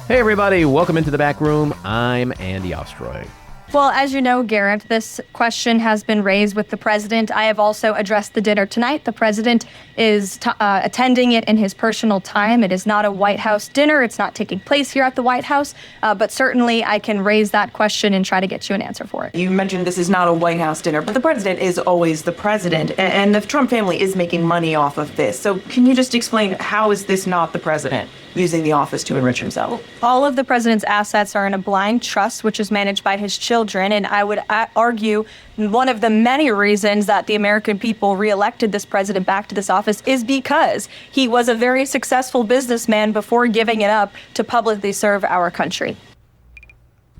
Hey, everybody. Welcome into the back room. I'm Andy Ostroy. Well, as you know, Garrett, this question has been raised with the president. I have also addressed the dinner tonight. The president is attending it in his personal time. It is not a White House dinner. It's not taking place here at the White House. But certainly I can raise that question and try to get you an answer for it. You mentioned this is not a White House dinner, but the president is always the president. And the Trump family is making money off of this. So can you just explain, how is this not the president using the office to enrich himself? All of the president's assets are in a blind trust, which is managed by his children. And I would argue one of the many reasons that the American people reelected this president back to this office is because he was a very successful businessman before giving it up to publicly serve our country.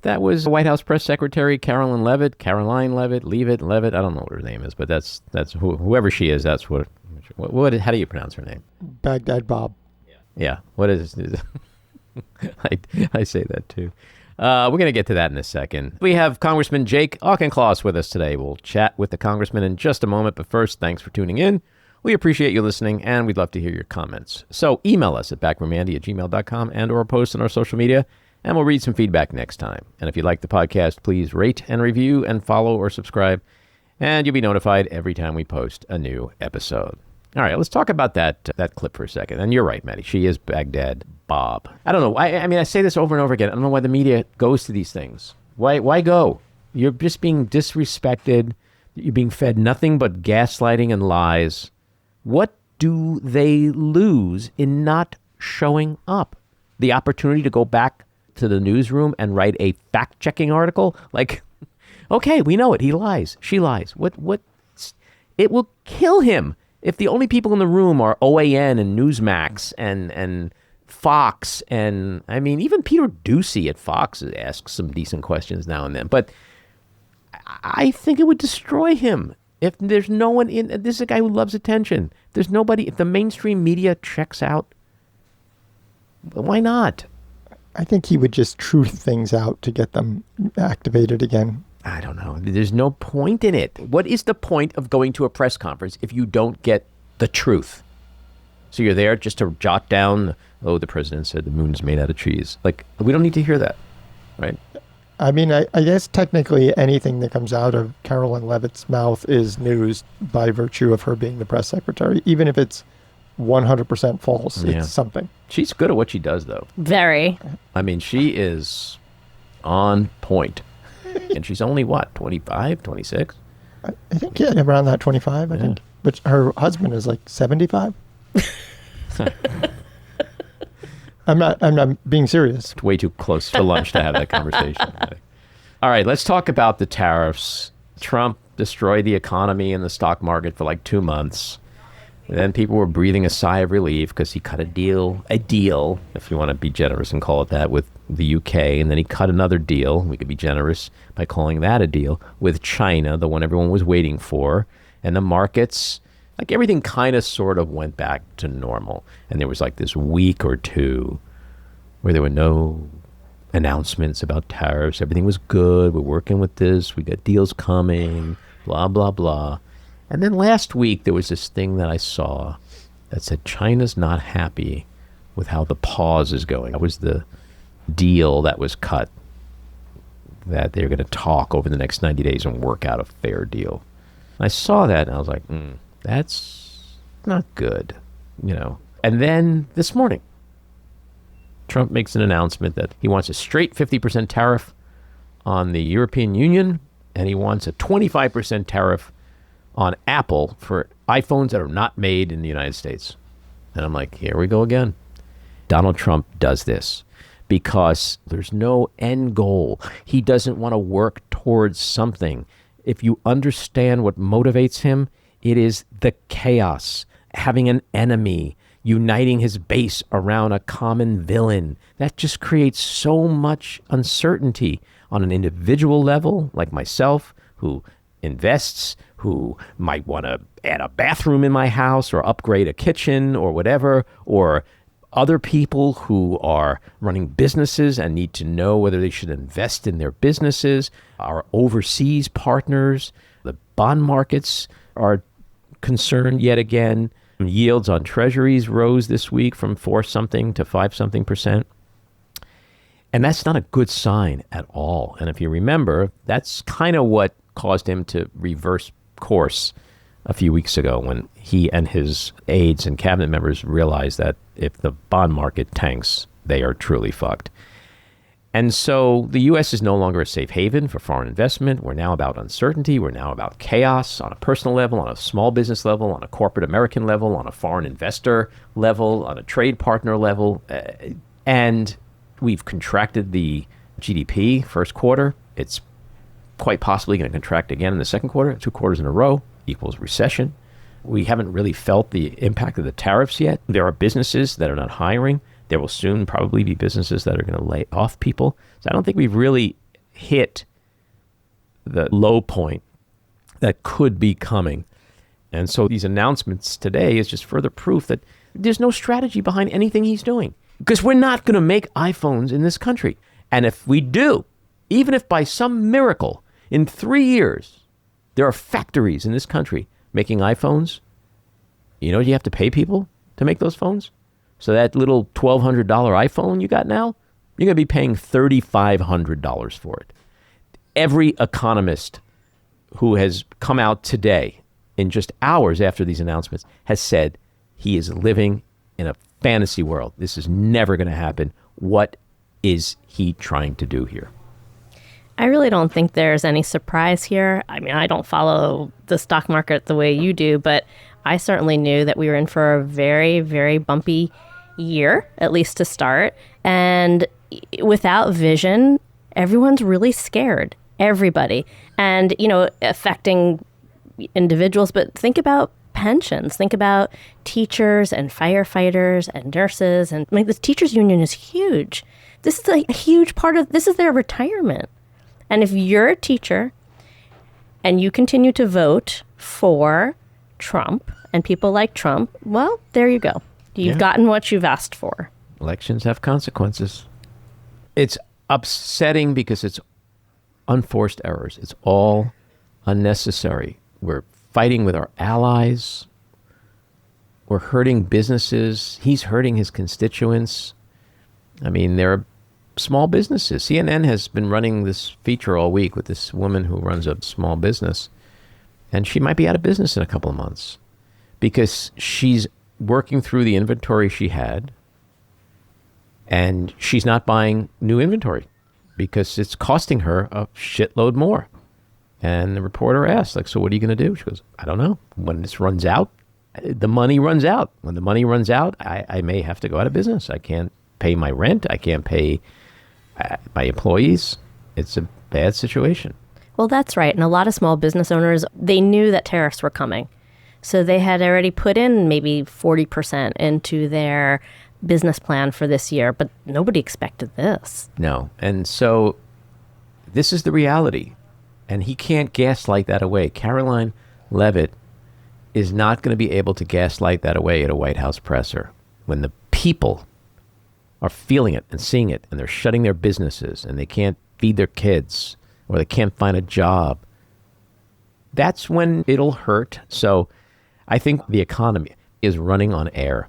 That was White House Press Secretary Caroline Leavitt. I don't know what her name is, but that's whoever she is. That's what. How do you pronounce her name? Baghdad Bob. Yeah. What is? I say that too. We're going to get to that in a second. We have Congressman Jake Auchincloss with us today. We'll chat with the congressman in just a moment, but first, thanks for tuning in. We appreciate you listening, and we'd love to hear your comments. So email us at backroomandy@gmail.com and or post on our social media, and we'll read some feedback next time. And if you like the podcast, please rate and review and follow or subscribe, and you'll be notified every time we post a new episode. All right, let's talk about that clip for a second. And you're right, Maddie. She is Baghdad Bob. I don't know. I mean, I say this over and over again. I don't know why the media goes to these things. Why go? You're just being disrespected. You're being fed nothing but gaslighting and lies. What do they lose in not showing up? The opportunity to go back to the newsroom and write a fact-checking article? Like, okay, we know it. He lies. She lies. What? It will kill him. If the only people in the room are OAN and Newsmax and Fox, and I mean, even Peter Doocy at Fox asks some decent questions now and then, but I think it would destroy him if there's no one in. This is a guy who loves attention. There's nobody. If the mainstream media checks out, why not? I think he would just truth things out to get them activated again. I don't know. There's no point in it. What is the point of going to a press conference if you don't get the truth? So you're there just to jot down, the president said the moon's made out of cheese. Like, we don't need to hear that, right? I mean, I guess technically anything that comes out of Caroline Leavitt's mouth is news by virtue of her being the press secretary. Even if it's 100% false, It's something. She's good at what she does, though. Very. I mean, she is on point. And she's only, 25, 26? I think, yeah, around that 25, I think. But her husband is like 75. I'm not being serious. It's way too close for lunch to have that conversation. All right, let's talk about the tariffs. Trump destroyed the economy and the stock market for like 2 months. And then people were breathing a sigh of relief because he cut a deal, if you want to be generous and call it that, with the UK. And then he cut another deal. We could be generous by calling that a deal with China, the one everyone was waiting for. And the markets, like everything kind of sort of went back to normal. And there was like this week or two where there were no announcements about tariffs. Everything was good. We're working with this. We got deals coming, blah, blah, blah. And then last week, there was this thing that I saw that said China's not happy with how the pause is going. That was the deal that was cut, that they're going to talk over the next 90 days and work out a fair deal. And I saw that, and I was like, that's not good, And then this morning, Trump makes an announcement that he wants a straight 50% tariff on the European Union, and he wants a 25% tariff on Apple for iPhones that are not made in the United States. And I'm like, here we go again. Donald Trump does this because there's no end goal. He doesn't want to work towards something. If you understand what motivates him, it is the chaos, having an enemy, uniting his base around a common villain. That just creates so much uncertainty on an individual level, like myself, who invests, who might want to add a bathroom in my house or upgrade a kitchen or whatever, or other people who are running businesses and need to know whether they should invest in their businesses, our overseas partners. The bond markets are concerned yet again. Yields on treasuries rose this week from 4 something to 5 something %. And that's not a good sign at all. And if you remember, that's kind of what caused him to reverse course a few weeks ago when he and his aides and cabinet members realized that if the bond market tanks, they are truly fucked. And so the U.S. is no longer a safe haven for foreign investment. We're now about uncertainty. We're now about chaos on a personal level, on a small business level, on a corporate American level, on a foreign investor level, on a trade partner level. And we've contracted the GDP first quarter. It's quite possibly going to contract again in the second quarter. 2 quarters in a row equals recession. We haven't really felt the impact of the tariffs yet. There are businesses that are not hiring. There will soon probably be businesses that are going to lay off people. So I don't think we've really hit the low point that could be coming. And so these announcements today is just further proof that there's no strategy behind anything he's doing. Because we're not going to make iPhones in this country. And if we do, even if by some miracle in 3 years, there are factories in this country making iPhones, you know, you have to pay people to make those phones. So that little $1,200 iPhone you got now, you're going to be paying $3,500 for it. Every economist who has come out today, in just hours after these announcements, has said he is living in a fantasy world. This is never going to happen. What is he trying to do here? I really don't think there's any surprise here. I mean, I don't follow the stock market the way you do, but I certainly knew that we were in for a very, very bumpy year, at least to start. And without vision, everyone's really scared. Everybody. And, you know, affecting individuals, but think about pensions. Think about teachers and firefighters and nurses. And I mean, the teachers union is huge. This is a huge part of, this is their retirement. And if you're a teacher and you continue to vote for Trump and people like Trump, well, there you go. You've gotten what you've asked for. Elections have consequences. It's upsetting because it's unforced errors. It's all unnecessary. We're fighting with our allies. We're hurting businesses. He's hurting his constituents. I mean, there are small businesses. CNN has been running this feature all week with this woman who runs a small business, and she might be out of business in a couple of months because she's working through the inventory she had, and she's not buying new inventory because it's costing her a shitload more. And the reporter asked, like, so what are you going to do? She goes, I don't know. When this runs out, the money runs out. When the money runs out, I may have to go out of business. I can't pay my rent. I can't pay my employees. It's a bad situation. Well, that's right. And a lot of small business owners, they knew that tariffs were coming. So they had already put in maybe 40% into their business plan for this year, but nobody expected this. No. And so this is the reality. And he can't gaslight that away. Caroline Leavitt is not going to be able to gaslight that away at a White House presser when the people are feeling it and seeing it, and they're shutting their businesses, and they can't feed their kids, or they can't find a job. That's when it'll hurt. So I think the economy is running on air.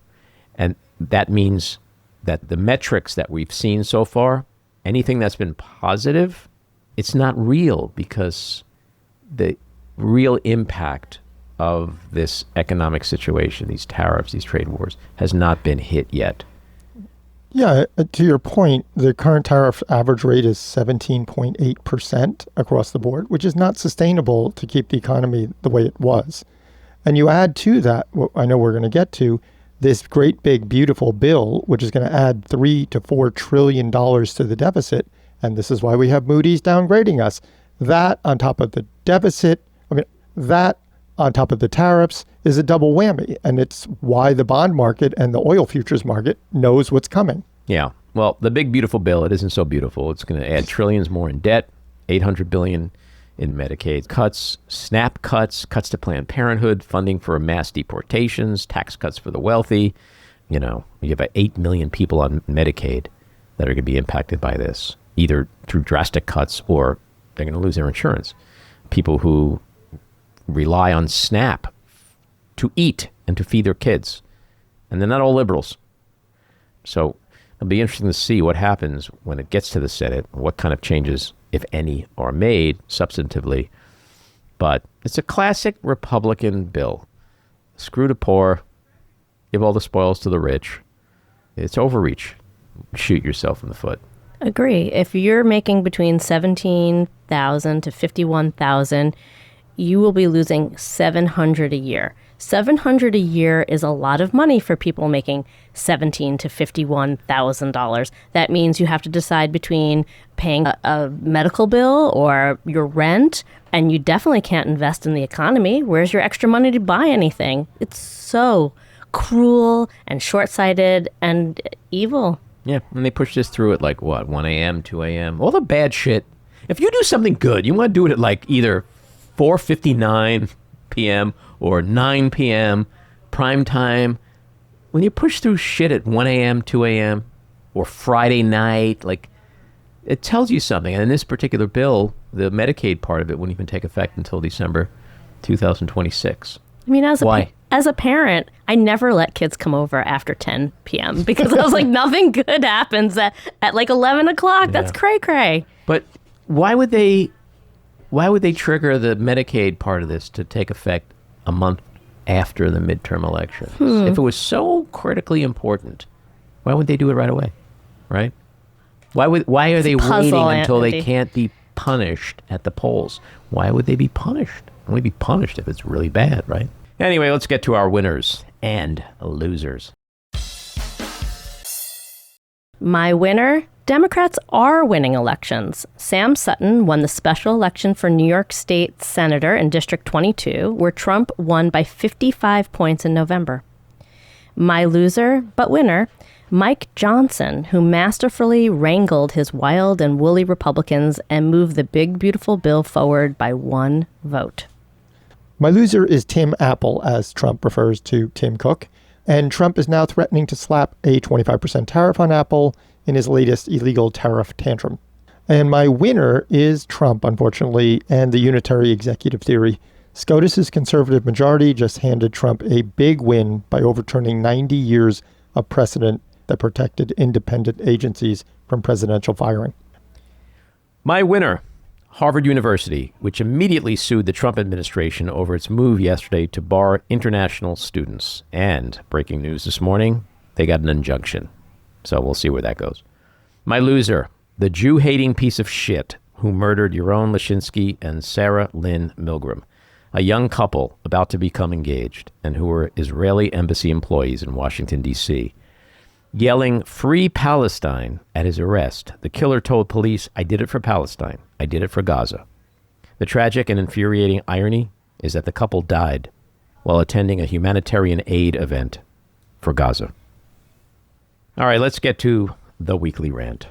And that means that the metrics that we've seen so far, anything that's been positive, it's not real because the real impact of this economic situation, these tariffs, these trade wars, has not been hit yet. Yeah, to your point, the current tariff average rate is 17.8% across the board, which is not sustainable to keep the economy the way it was. And you add to that, what I know we're going to get to, this great big beautiful bill, which is going to add $3 to $4 trillion to the deficit. And this is why we have Moody's downgrading us. That on top of the deficit, that on top of the tariffs is a double whammy. And it's why the bond market and the oil futures market knows what's coming. Yeah. Well, the big beautiful bill, it isn't so beautiful. It's going to add trillions more in debt, $800 billion in Medicaid cuts, SNAP cuts, cuts to Planned Parenthood, funding for mass deportations, tax cuts for the wealthy. You know, you have 8 million people on Medicaid that are going to be impacted by this, either through drastic cuts or they're going to lose their insurance. People who rely on SNAP to eat and to feed their kids. And they're not all liberals. So It'll be interesting to see what happens when it gets to the Senate, what kind of changes, if any, are made substantively. But it's a classic Republican bill. Screw the poor, give all the spoils to the rich. It's overreach. Shoot yourself in the foot. Agree. If you're making between $17,000 to $51,000, you will be losing $700 a year. $700 a year is a lot of money for people making $17,000 to $51,000. That means you have to decide between paying a medical bill or your rent, and you definitely can't invest in the economy. Where's your extra money to buy anything? It's so cruel and short-sighted and evil. Yeah, and they push this through at like, what, 1 a.m., 2 a.m.? All the bad shit. If you do something good, you want to do it at like either 4:59 p.m. or 9 p.m., prime time. When you push through shit at 1 a.m., 2 a.m., or Friday night, like, it tells you something. And in this particular bill, the Medicaid part of it wouldn't even take effect until December 2026. I mean, as Why? As a parent, I never let kids come over after 10 p.m. because I was like, nothing good happens at like 11 o'clock. That's cray-cray. But why would they trigger the Medicaid part of this to take effect a month after the midterm elections? If it was so critically important, why would they do it right away? Right? Why are they waiting until they can't be punished at the polls? Why would they be punished? Only be punished if it's really bad, right? Anyway, let's get to our winners and losers. My winner, Democrats are winning elections. Sam Sutton won the special election for New York State Senator in District 22, where Trump won by 55 points in November. My loser, but winner, Mike Johnson, who masterfully wrangled his wild and woolly Republicans and moved the big, beautiful bill forward by 1 vote. My loser is Tim Apple, as Trump refers to Tim Cook. And Trump is now threatening to slap a 25% tariff on Apple in his latest illegal tariff tantrum. And my winner is Trump, unfortunately, and the unitary executive theory. SCOTUS's conservative majority just handed Trump a big win by overturning 90 years of precedent that protected independent agencies from presidential firing. My winner, Harvard University, which immediately sued the Trump administration over its move yesterday to bar international students. And breaking news this morning, they got an injunction. So we'll see where that goes. My loser, the Jew-hating piece of shit who murdered Yaron Lashinsky and Sarah Lynn Milgram, a young couple about to become engaged and who were Israeli embassy employees in Washington, D.C. Yelling "Free Palestine" at his arrest, the killer told police, "I did it for Palestine. I did it for Gaza." The tragic and infuriating irony is that the couple died while attending a humanitarian aid event for Gaza. All right, let's get to the weekly rant.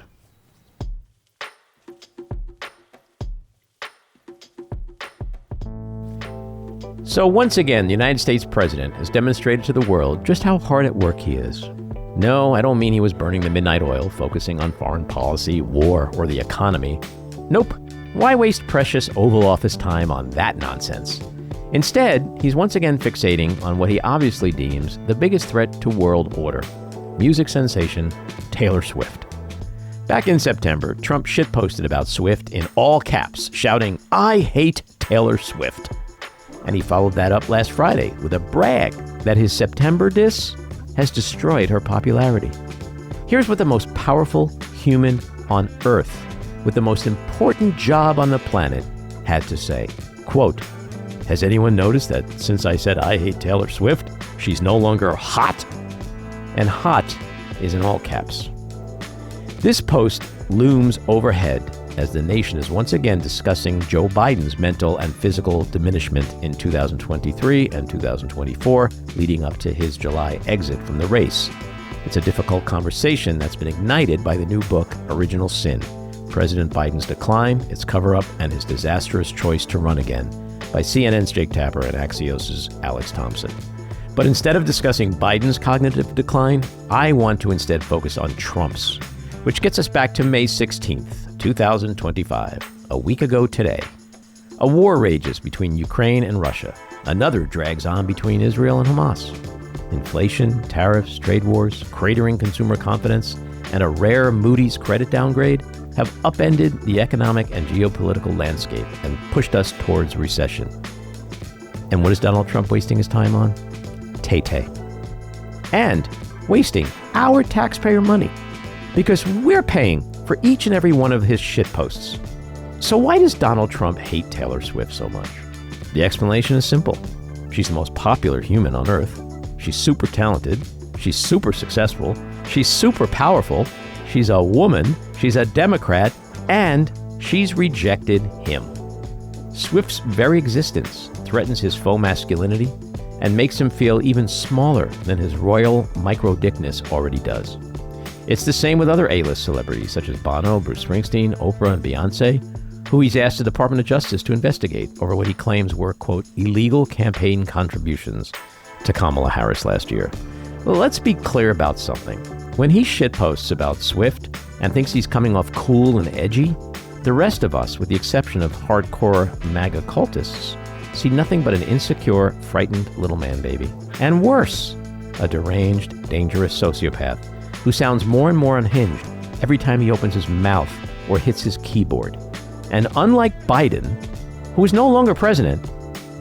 So once again, the United States president has demonstrated to the world just how hard at work he is. No, I don't mean he was burning the midnight oil, focusing on foreign policy, war, or the economy. Nope. Why waste precious Oval Office time on that nonsense? Instead, he's once again fixating on what he obviously deems the biggest threat to world order: music sensation Taylor Swift. Back in September, Trump shitposted about Swift in all caps, shouting, "I hate Taylor Swift." And he followed that up last Friday with a brag that his September diss has destroyed her popularity. Here's what the most powerful human on Earth, with the most important job on the planet, had to say. Quote, "Has anyone noticed that since I said I hate Taylor Swift, she's no longer hot?" And hot is in all caps. This post looms overhead as the nation is once again discussing Joe Biden's mental and physical diminishment in 2023 and 2024, leading up to his July exit from the race. It's a difficult conversation that's been ignited by the new book, Original Sin: President Biden's Decline, Its Cover-Up, and His Disastrous Choice to Run Again, by CNN's Jake Tapper and Axios' Alex Thompson. But instead of discussing Biden's cognitive decline, I want to instead focus on Trump's, which gets us back to May 16th, 2025, a week ago today. A war rages between Ukraine and Russia. Another drags on between Israel and Hamas. Inflation, tariffs, trade wars, cratering consumer confidence, and a rare Moody's credit downgrade have upended the economic and geopolitical landscape and pushed us towards recession. And what is Donald Trump wasting his time on? Tay-Tay. And wasting our taxpayer money because we're paying for each and every one of his shitposts. So why does Donald Trump hate Taylor Swift so much? The explanation is simple. She's the most popular human on earth. She's super talented. She's super successful. She's super powerful. She's a woman. She's a Democrat. And she's rejected him. Swift's very existence threatens his faux masculinity and makes him feel even smaller than his royal micro-dickness already does. It's the same with other A-list celebrities such as Bono, Bruce Springsteen, Oprah, and Beyonce, who he's asked the Department of Justice to investigate over what he claims were, quote, illegal campaign contributions to Kamala Harris last year. Well, let's be clear about something. When he shitposts about Swift and thinks he's coming off cool and edgy, the rest of us, with the exception of hardcore MAGA cultists, see nothing but an insecure, frightened little man baby. And worse, a deranged, dangerous sociopath who sounds more and more unhinged every time he opens his mouth or hits his keyboard. And unlike Biden, who is no longer president,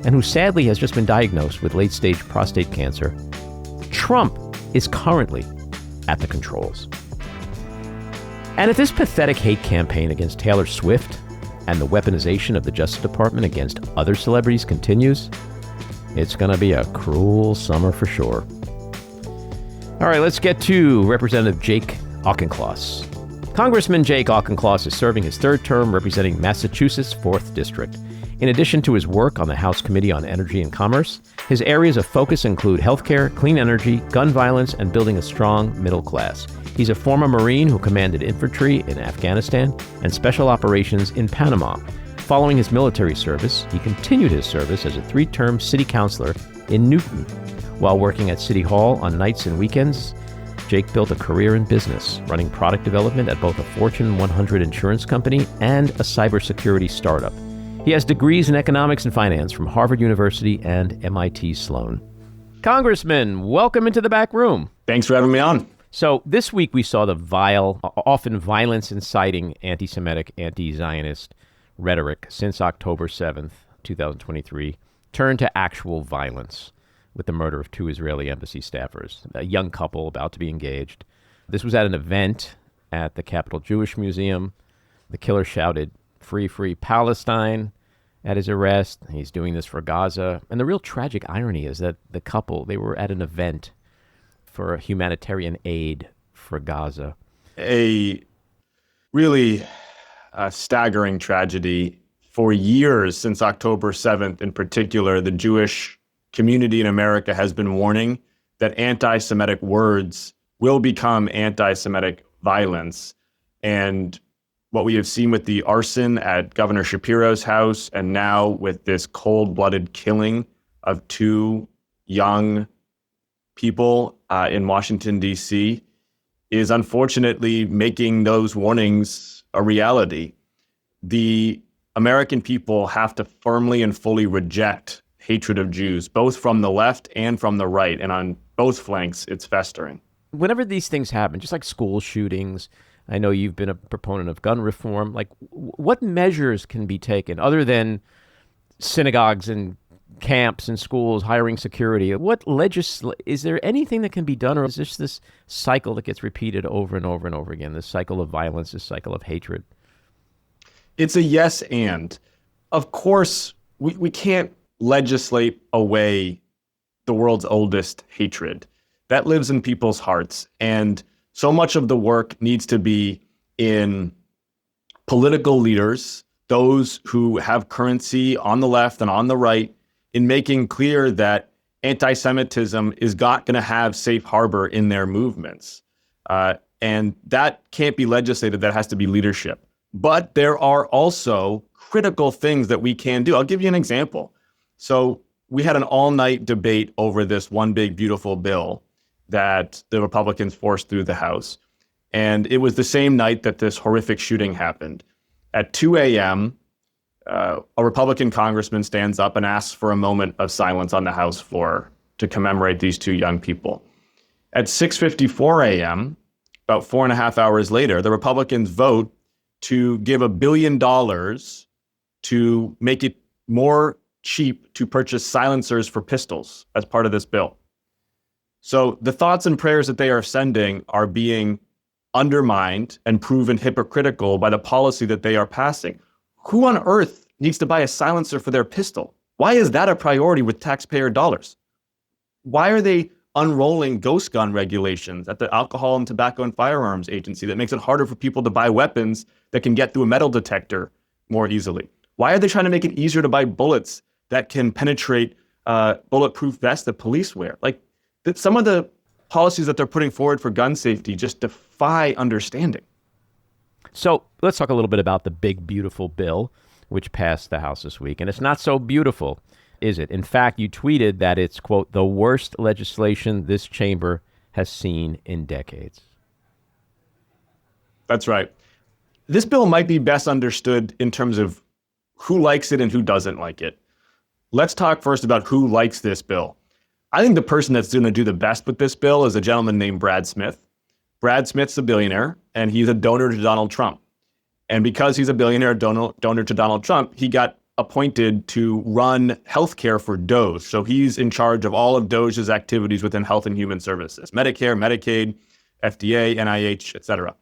and who sadly has just been diagnosed with late-stage prostate cancer, Trump is currently at the controls. And if this pathetic hate campaign against Taylor Swift and the weaponization of the Justice Department against other celebrities continues, it's going to be a cruel summer for sure. All right, let's get to Representative Jake Auchincloss. Congressman Jake Auchincloss is serving his third term representing Massachusetts' 4th District. In addition to his work on the House Committee on Energy and Commerce, his areas of focus include healthcare, clean energy, gun violence, and building a strong middle class. He's a former Marine who commanded infantry in Afghanistan and special operations in Panama. Following his military service, he continued his service as a 3-term city councilor in Newton. While working at City Hall on nights and weekends, Jake built a career in business, running product development at both a Fortune 100 insurance company and a cybersecurity startup. He has degrees in economics and finance from Harvard University and MIT Sloan. Congressman, welcome into the back room. Thanks for having me on. So this week we saw the vile, often violence-inciting anti-Semitic, anti-Zionist rhetoric since October 7th, 2023, turn to actual violence with the murder of 2 Israeli embassy staffers, a young couple about to be engaged. This was at an event at the Capitol Jewish Museum. The killer shouted, "Free, free Palestine," at his arrest. He's doing this for Gaza. And the real tragic irony is that the couple, they were at an event for humanitarian aid for Gaza. A really staggering tragedy. For years, since October 7th in particular, the Jewish community in America has been warning that anti-Semitic words will become anti-Semitic violence. And what we have seen with the arson at Governor Shapiro's house, and now with this cold-blooded killing of 2 young people in Washington, D.C., is unfortunately making those warnings a reality. The American people have to firmly and fully reject hatred of Jews, both from the left and from the right. And on both flanks, it's festering. Whenever these things happen, just like school shootings, I know you've been a proponent of gun reform, like what measures can be taken other than synagogues and camps and schools hiring security? Is there anything that can be done, or is this cycle that gets repeated over and over and over again, this cycle of violence, this cycle of hatred? It's a yes and. Of course, we can't legislate away the world's oldest hatred. That lives in people's hearts. And so much of the work needs to be in political leaders, those who have currency on the left and on the right, in making clear that anti-Semitism is not going to have safe harbor in their movements. And that can't be legislated. That has to be leadership. But there are also critical things that we can do. I'll give you an example. So we had an all-night debate over this one big, beautiful bill that the Republicans forced through the House. And it was the same night that this horrific shooting happened. At 2 a.m., a Republican congressman stands up and asks for a moment of silence on the House floor to commemorate these 2 young people. At 6:54 a.m., about 4.5 hours later, the Republicans vote to give $1 billion to make it more cheap to purchase silencers for pistols as part of this bill. So the thoughts and prayers that they are sending are being undermined and proven hypocritical by the policy that they are passing. Who on earth needs to buy a silencer for their pistol? Why is that a priority with taxpayer dollars? Why are they unrolling ghost gun regulations at the Alcohol and Tobacco and Firearms Agency that makes it harder for people to buy weapons that can get through a metal detector more easily? Why are they trying to make it easier to buy bullets that can penetrate bulletproof vests that police wear? Like, some of the policies that they're putting forward for gun safety just defy understanding. So let's talk a little bit about the big, beautiful bill, which passed the House this week. And it's not so beautiful, is it? In fact, you tweeted that it's, quote, the worst legislation this chamber has seen in decades. That's right. This bill might be best understood in terms of who likes it and who doesn't like it. Let's talk first about who likes this bill. I think the person that's going to do the best with this bill is a gentleman named Brad Smith. Brad Smith's a billionaire, and he's a donor to Donald Trump. And because he's a billionaire donor to Donald Trump, he got appointed to run healthcare for DOJ. So he's in charge of all of DOJ's activities within Health and Human Services, Medicare, Medicaid, FDA, NIH, et cetera.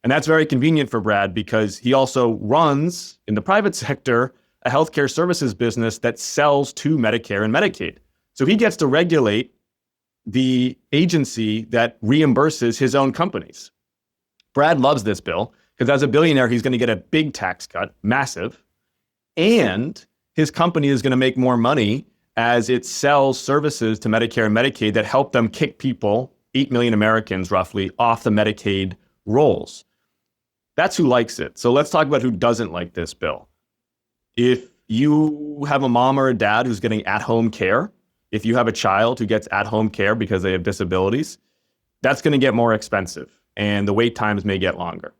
And that's very convenient for Brad because he also runs, in the private sector, a healthcare services business that sells to Medicare and Medicaid. So he gets to regulate the agency that reimburses his own companies. Brad loves this bill because as a billionaire, he's going to get a big tax cut, massive, and his company is going to make more money as it sells services to Medicare and Medicaid that help them kick people, 8 million Americans roughly, off the Medicaid rolls. That's who likes it. So let's talk about who doesn't like this bill. If you have a mom or a dad who's getting at-home care, if you have a child who gets at-home care because they have disabilities, that's going to get more expensive and the wait times may get longer.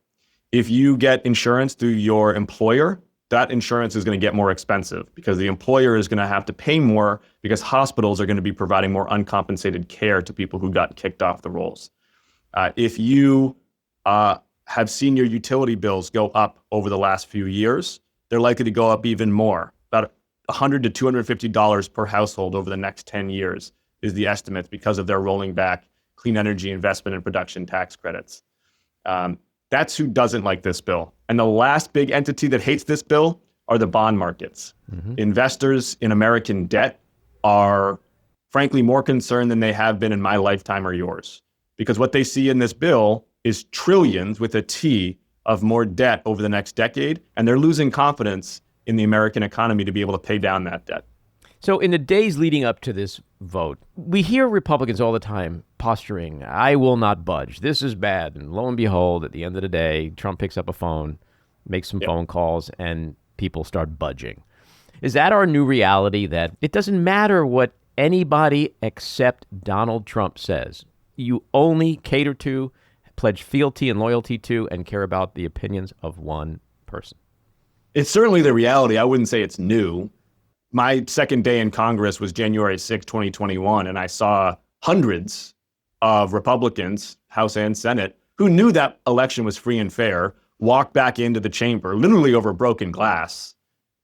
If you get insurance through your employer, that insurance is going to get more expensive because the employer is going to have to pay more because hospitals are going to be providing more uncompensated care to people who got kicked off the rolls. If you have seen your utility bills go up over the last few years, they're likely to go up even more. About $100 to $250 per household over the next 10 years is the estimate because of their rolling back clean energy investment and production tax credits. That's who doesn't like this bill. And the last big entity that hates this bill are the bond markets. Mm-hmm. Investors in American debt are frankly more concerned than they have been in my lifetime or yours, because what they see in this bill is trillions with a T of more debt over the next decade, and they're losing confidence in the American economy to be able to pay down that debt. So in the days leading up to this vote, we hear Republicans all the time posturing, I will not budge. This is bad. And lo and behold, at the end of the day, Trump picks up a phone, makes some phone calls, and people start budging. Is that our new reality, that it doesn't matter what anybody except Donald Trump says? You only cater to, pledge fealty and loyalty to, and care about the opinions of one person? It's certainly the reality. I wouldn't say it's new. My second day in Congress was January 6, 2021, and I saw hundreds of Republicans, House and Senate, who knew that election was free and fair, walk back into the chamber, literally over broken glass,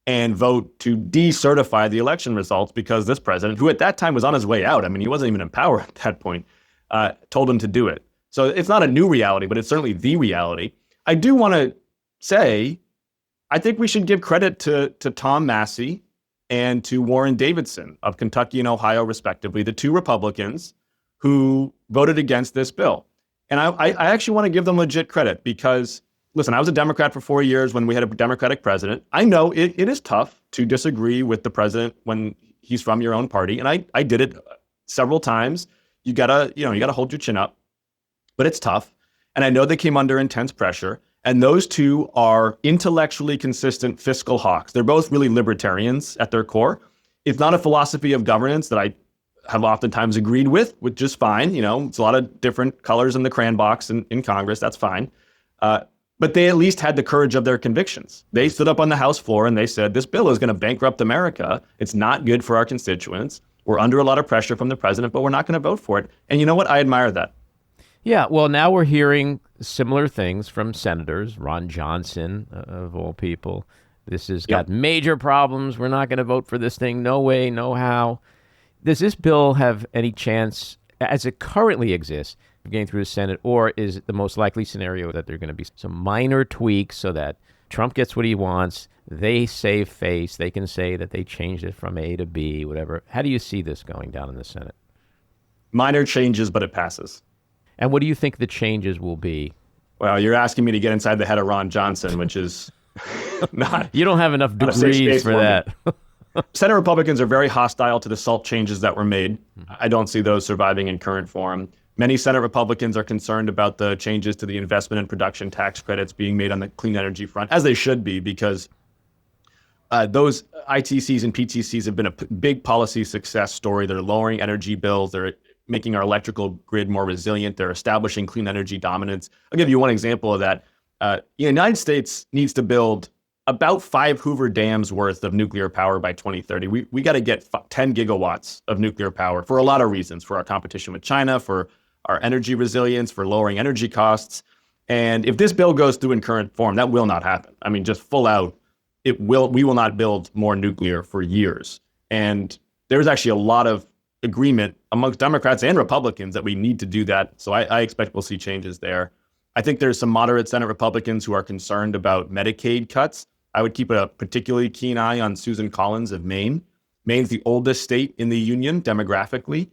and vote to decertify the election results because this president, who at that time was on his way out, I mean, he wasn't even in power at that point, told him to do it. So it's not a new reality, but it's certainly the reality. I do want to say, I think we should give credit to Tom Massey and to Warren Davidson of Kentucky and Ohio, respectively, the two Republicans who voted against this bill. And I actually want to give them legit credit because, listen, I was a Democrat for 4 years when we had a Democratic president. I know it is tough to disagree with the president when he's from your own party. And I did it several times. You gotta hold your chin up, but it's tough. And I know they came under intense pressure. And those two are intellectually consistent fiscal hawks. They're both really libertarians at their core. It's not a philosophy of governance that I have oftentimes agreed with, which is fine. You know, it's a lot of different colors in the crayon box in Congress. That's fine. But they at least had the courage of their convictions. They stood up on the House floor and they said, this bill is going to bankrupt America. It's not good for our constituents. We're under a lot of pressure from the president, but we're not going to vote for it. And you know what? I admire that. Yeah, well, now we're hearing similar things from senators. Ron Johnson, of all people. This has got major problems. We're not going to vote for this thing. No way, no how. Does this bill have any chance, as it currently exists, of getting through the Senate, or is it the most likely scenario that there are going to be some minor tweaks so that Trump gets what he wants, they save face, they can say that they changed it from A to B, whatever. How do you see this going down in the Senate? Minor changes, but it passes. And what do you think the changes will be? Well, you're asking me to get inside the head of Ron Johnson, which is not. You don't have enough degrees for that. Senate Republicans are very hostile to the SALT changes that were made. I don't see those surviving in current form. Many Senate Republicans are concerned about the changes to the investment and production tax credits being made on the clean energy front, as they should be, because those ITCs and PTCs have been a big policy success story. They're lowering energy bills. They're making our electrical grid more resilient. They're establishing clean energy dominance. I'll give you one example of that. The United States needs to build about 5 Hoover dams worth of nuclear power by 2030. We got to get 10 gigawatts of nuclear power for a lot of reasons, for our competition with China, for our energy resilience, for lowering energy costs. And if this bill goes through in current form, that will not happen. I mean, just full out, we will not build more nuclear for years. And there's actually a lot of agreement amongst Democrats and Republicans that we need to do that. So I expect we'll see changes there. I think there's some moderate Senate Republicans who are concerned about Medicaid cuts. I would keep a particularly keen eye on Susan Collins of Maine. Maine's the oldest state in the union demographically.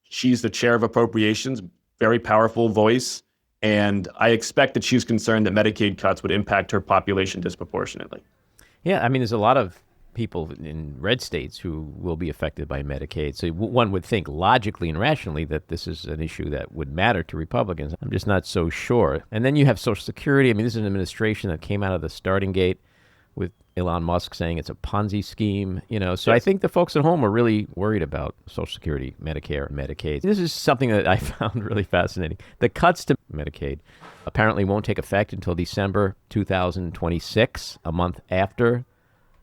She's the chair of appropriations, very powerful voice. And I expect that she's concerned that Medicaid cuts would impact her population disproportionately. Yeah, I mean, there's a lot of people in red states who will be affected by Medicaid. So one would think logically and rationally that this is an issue that would matter to Republicans. I'm just not so sure. And then you have Social Security. I mean, this is an administration that came out of the starting gate with Elon Musk saying it's a Ponzi scheme, So I think the folks at home are really worried about Social Security, Medicare, Medicaid. This is something that I found really fascinating. The cuts to Medicaid apparently won't take effect until December 2026, a month after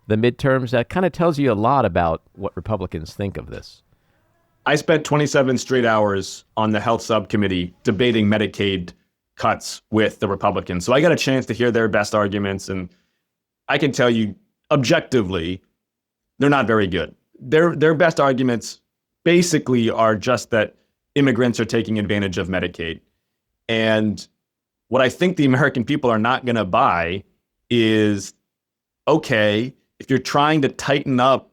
the midterms. That kind of tells you a lot about what Republicans think of this. I spent 27 straight hours on the health subcommittee debating Medicaid cuts with the Republicans. So I got a chance to hear their best arguments, and I can tell you objectively, they're not very good. Their best arguments basically are just that immigrants are taking advantage of Medicaid. And what I think the American people are not going to buy is, okay, if you're trying to tighten up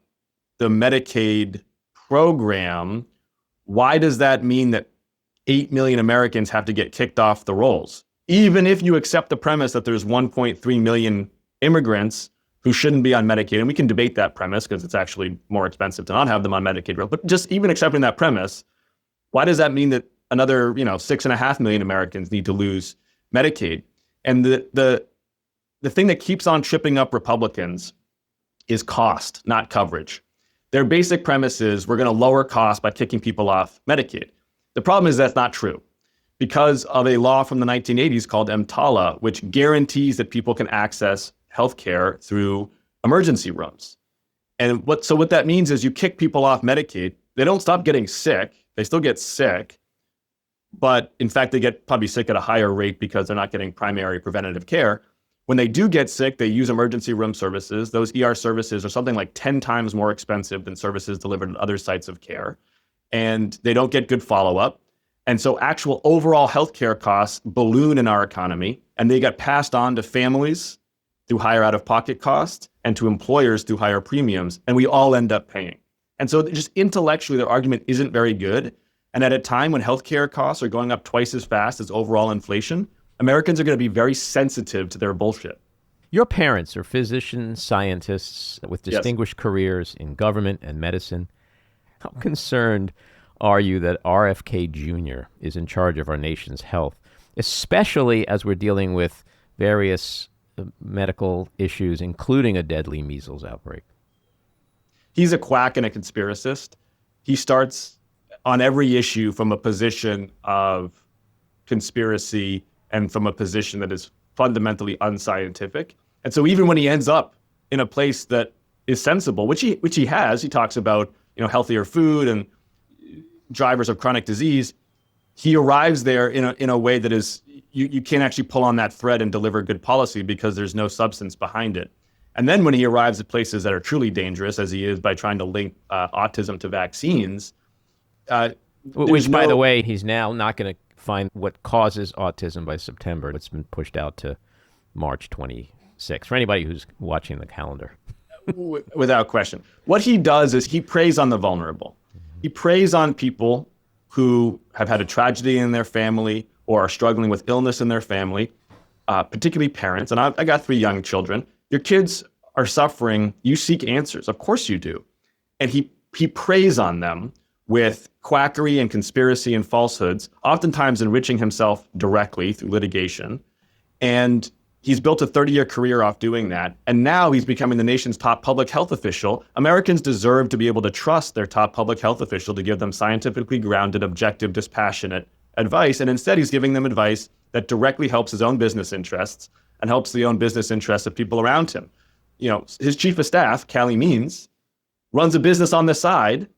the Medicaid program, why does that mean that 8 million Americans have to get kicked off the rolls? Even if you accept the premise that there's 1.3 million immigrants who shouldn't be on Medicaid, and we can debate that premise because it's actually more expensive to not have them on Medicaid, but just even accepting that premise, why does that mean that another 6.5 million Americans need to lose Medicaid? And the thing that keeps on tripping up Republicans is cost, not coverage. Their basic premise is we're going to lower costs by kicking people off Medicaid. The problem is that's not true because of a law from the 1980s called EMTALA, which guarantees that people can access healthcare through emergency rooms. And what that means is you kick people off Medicaid, they don't stop getting sick, they still get sick, but in fact, they get probably sick at a higher rate because they're not getting primary preventative care. When they do get sick, they use emergency room services. Those ER services are something like 10 times more expensive than services delivered at other sites of care. And they don't get good follow-up. And so actual overall healthcare costs balloon in our economy, and they get passed on to families through higher out-of-pocket costs and to employers through higher premiums, and we all end up paying. And so just intellectually, their argument isn't very good. And at a time when healthcare costs are going up twice as fast as overall inflation, Americans are going to be very sensitive to their bullshit. Your parents are physicians, scientists with distinguished careers in government and medicine. How concerned are you that RFK Jr. is in charge of our nation's health, especially as we're dealing with various medical issues, including a deadly measles outbreak? He's a quack and a conspiracist. He starts on every issue from a position of conspiracy and from a position that is fundamentally unscientific. And so even when he ends up in a place that is sensible, which he has, he talks about healthier food and drivers of chronic disease, he arrives there in a way that is, you can't actually pull on that thread and deliver good policy because there's no substance behind it. And then when he arrives at places that are truly dangerous, as he is by trying to link autism to vaccines, which, by the way, he's now not going to find what causes autism by September. It's been pushed out to March 26th for anybody who's watching the calendar. Without question. What he does is he preys on the vulnerable. He preys on people who have had a tragedy in their family or are struggling with illness in their family, particularly parents. And I got 3 young children. Your kids are suffering. You seek answers. Of course you do. And he preys on them with quackery and conspiracy and falsehoods, oftentimes enriching himself directly through litigation. And he's built a 30-year career off doing that. And now he's becoming the nation's top public health official. Americans deserve to be able to trust their top public health official to give them scientifically grounded, objective, dispassionate advice. And instead, he's giving them advice that directly helps his own business interests and helps the own business interests of people around him. You know, his chief of staff, Callie Means, runs a business on the side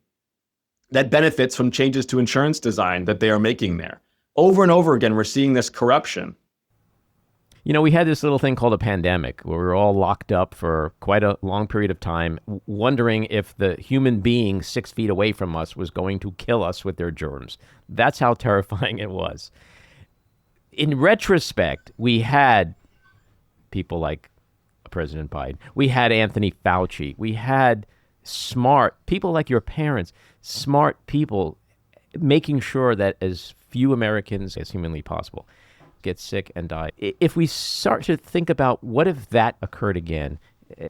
that benefits from changes to insurance design that they are making there. Over and over again, we're seeing this corruption. You know, we had this little thing called a pandemic where we were all locked up for quite a long period of time, wondering if the human being 6 feet away from us was going to kill us with their germs. That's how terrifying it was. In retrospect, we had people like President Biden. We had Anthony Fauci. We had smart people like your parents, smart people making sure that as few Americans as humanly possible get sick and die. If we start to think about what if that occurred again,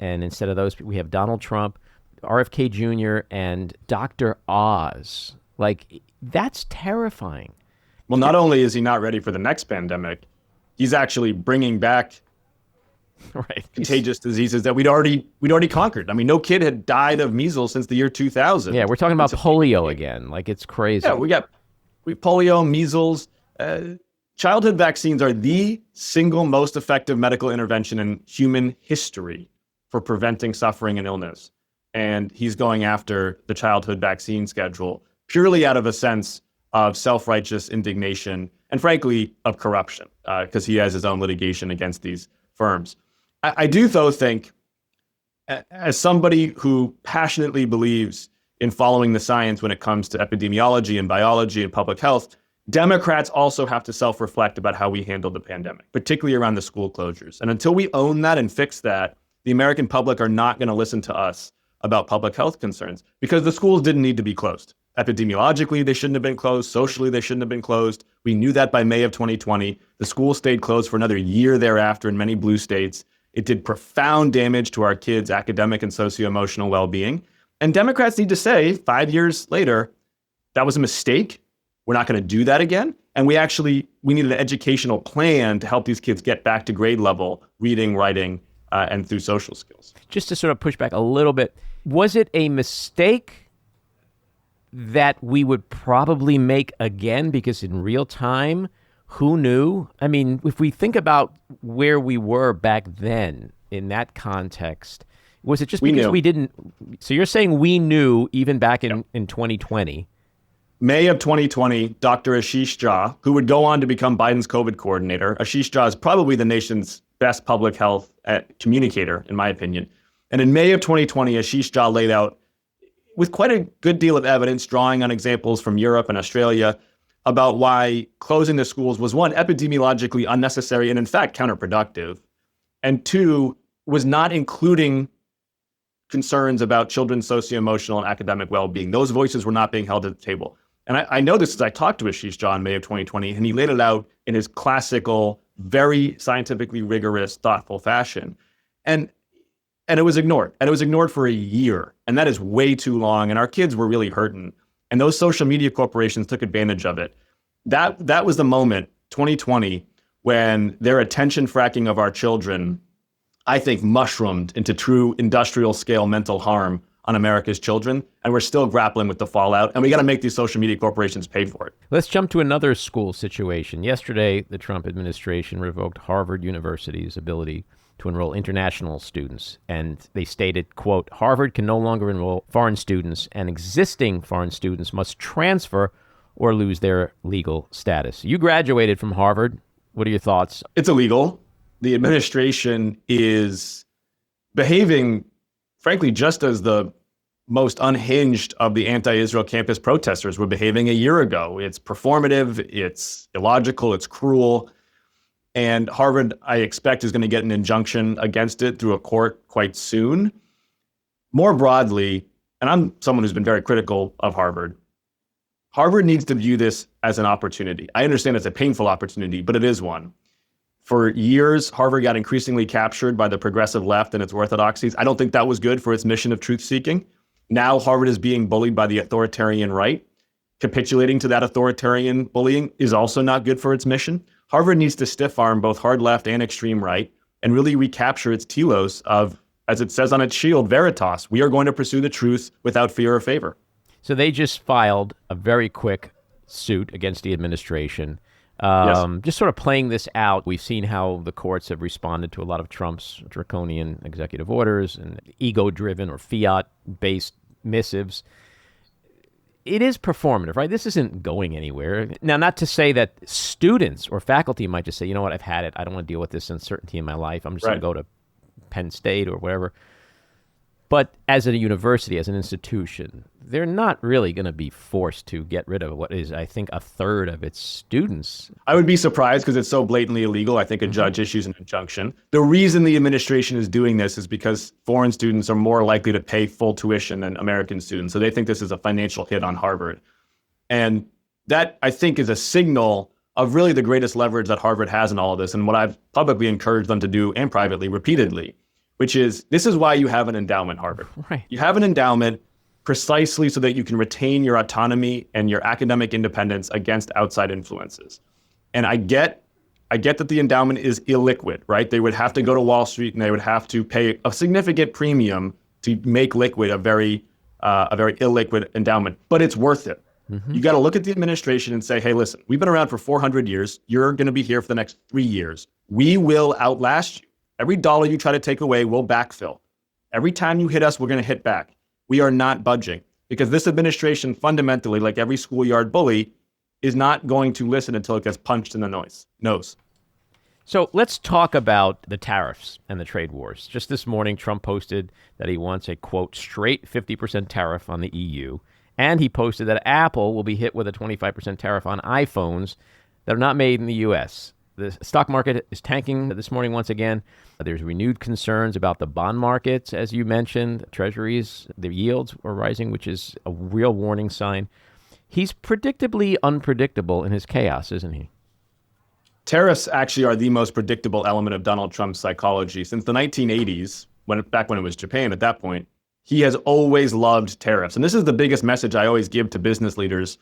and instead of those, we have Donald Trump, RFK Jr., and Dr. Oz, like, that's terrifying. Well, not only is he not ready for the next pandemic, he's actually bringing back contagious diseases that we'd already conquered. I mean, no kid had died of measles since the year 2000. Yeah, we're talking about polio again. Like, it's crazy. Yeah, we polio, measles. Childhood vaccines are the single most effective medical intervention in human history for preventing suffering and illness. And he's going after the childhood vaccine schedule purely out of a sense of self-righteous indignation and, frankly, of corruption, because he has his own litigation against these firms. I do, though, think, as somebody who passionately believes in following the science when it comes to epidemiology and biology and public health, Democrats also have to self-reflect about how we handled the pandemic, particularly around the school closures. And until we own that and fix that, the American public are not going to listen to us about public health concerns because the schools didn't need to be closed. Epidemiologically, they shouldn't have been closed. Socially, they shouldn't have been closed. We knew that by May of 2020. The schools stayed closed for another year thereafter in many blue states. It did profound damage to our kids' academic and socio-emotional well-being. And Democrats need to say 5 years later, that was a mistake. We're not going to do that again. And we need an educational plan to help these kids get back to grade level reading, writing, and through social skills. Just to sort of push back a little bit, was it a mistake that we would probably make again? Because in real time, who knew? I mean, if we think about where we were back then in that context, was it just because we didn't? So you're saying we knew even back in 2020? May of 2020, Dr. Ashish Jha, who would go on to become Biden's COVID coordinator. Ashish Jha is probably the nation's best public health communicator, in my opinion. And in May of 2020, Ashish Jha laid out, with quite a good deal of evidence, drawing on examples from Europe and Australia, about why closing the schools was, one, epidemiologically unnecessary and, in fact, counterproductive, and two, was not including concerns about children's socio-emotional and academic well-being. Those voices were not being held at the table. And I know this as I talked to Ashish Jha in May of 2020, and he laid it out in his classical, very scientifically rigorous, thoughtful fashion. And it was ignored. And it was ignored for a year. And that is way too long. And our kids were really hurting. And those social media corporations took advantage of it. That was the moment, 2020, when their attention fracking of our children, I think, mushroomed into true industrial scale mental harm on America's children. And we're still grappling with the fallout. And we got to make these social media corporations pay for it. Let's jump to another school situation. Yesterday, the Trump administration revoked Harvard University's ability to enroll international students. And they stated, quote, Harvard can no longer enroll foreign students, and existing foreign students must transfer or lose their legal status. You graduated from Harvard. What are your thoughts? It's illegal. The administration is behaving, frankly, just as the most unhinged of the anti-Israel campus protesters were behaving a year ago. It's performative, it's illogical, it's cruel. And Harvard, I expect, is going to get an injunction against it through a court quite soon. More broadly, and I'm someone who's been very critical of Harvard, Harvard needs to view this as an opportunity. I understand it's a painful opportunity, but it is one. For years, Harvard got increasingly captured by the progressive left and its orthodoxies. I don't think that was good for its mission of truth-seeking. Now Harvard is being bullied by the authoritarian right. Capitulating to that authoritarian bullying is also not good for its mission. Harvard needs to stiff-arm both hard left and extreme right and really recapture its telos of, as it says on its shield, veritas. We are going to pursue the truth without fear or favor. So they just filed a very quick suit against the administration. Yes. Just sort of playing this out, we've seen how the courts have responded to a lot of Trump's draconian executive orders and ego-driven or fiat-based missives. It is performative, right? This isn't going anywhere. Now, not to say that students or faculty might just say, you know what, I've had it. I don't want to deal with this uncertainty in my life. I'm just going to go to Penn State or whatever. But as a university, as an institution, they're not really going to be forced to get rid of what is, I think, a third of its students. I would be surprised because it's so blatantly illegal. I think a judge issues an injunction. The reason the administration is doing this is because foreign students are more likely to pay full tuition than American students. So they think this is a financial hit on Harvard. And that, I think, is a signal of really the greatest leverage that Harvard has in all of this and what I've publicly encouraged them to do and privately repeatedly, which is this is why you have an endowment, Harvard. Right. You have an endowment precisely so that you can retain your autonomy and your academic independence against outside influences. And I get that the endowment is illiquid, right? They would have to go to Wall Street and they would have to pay a significant premium to make liquid a very illiquid endowment, but it's worth it. You got to look at the administration and say, hey, listen, we've been around for 400 years. You're going to be here for the next 3 years. We will outlast you. Every dollar you try to take away, we'll backfill. Every time you hit us, we're going to hit back. We are not budging because this administration fundamentally, like every schoolyard bully, is not going to listen until it gets punched in the nose. So let's talk about the tariffs and the trade wars. Just this morning, Trump posted that he wants a, quote, straight 50% tariff on the EU. And he posted that Apple will be hit with a 25% tariff on iPhones that are not made in the U.S. The stock market is tanking this morning once again. There's renewed concerns about the bond markets, as you mentioned. Treasuries, the yields are rising, which is a real warning sign. He's predictably unpredictable in his chaos, isn't he? Tariffs actually are the most predictable element of Donald Trump's psychology. Since the 1980s, back when it was Japan at that point, he has always loved tariffs. And this is the biggest message I always give to business leaders.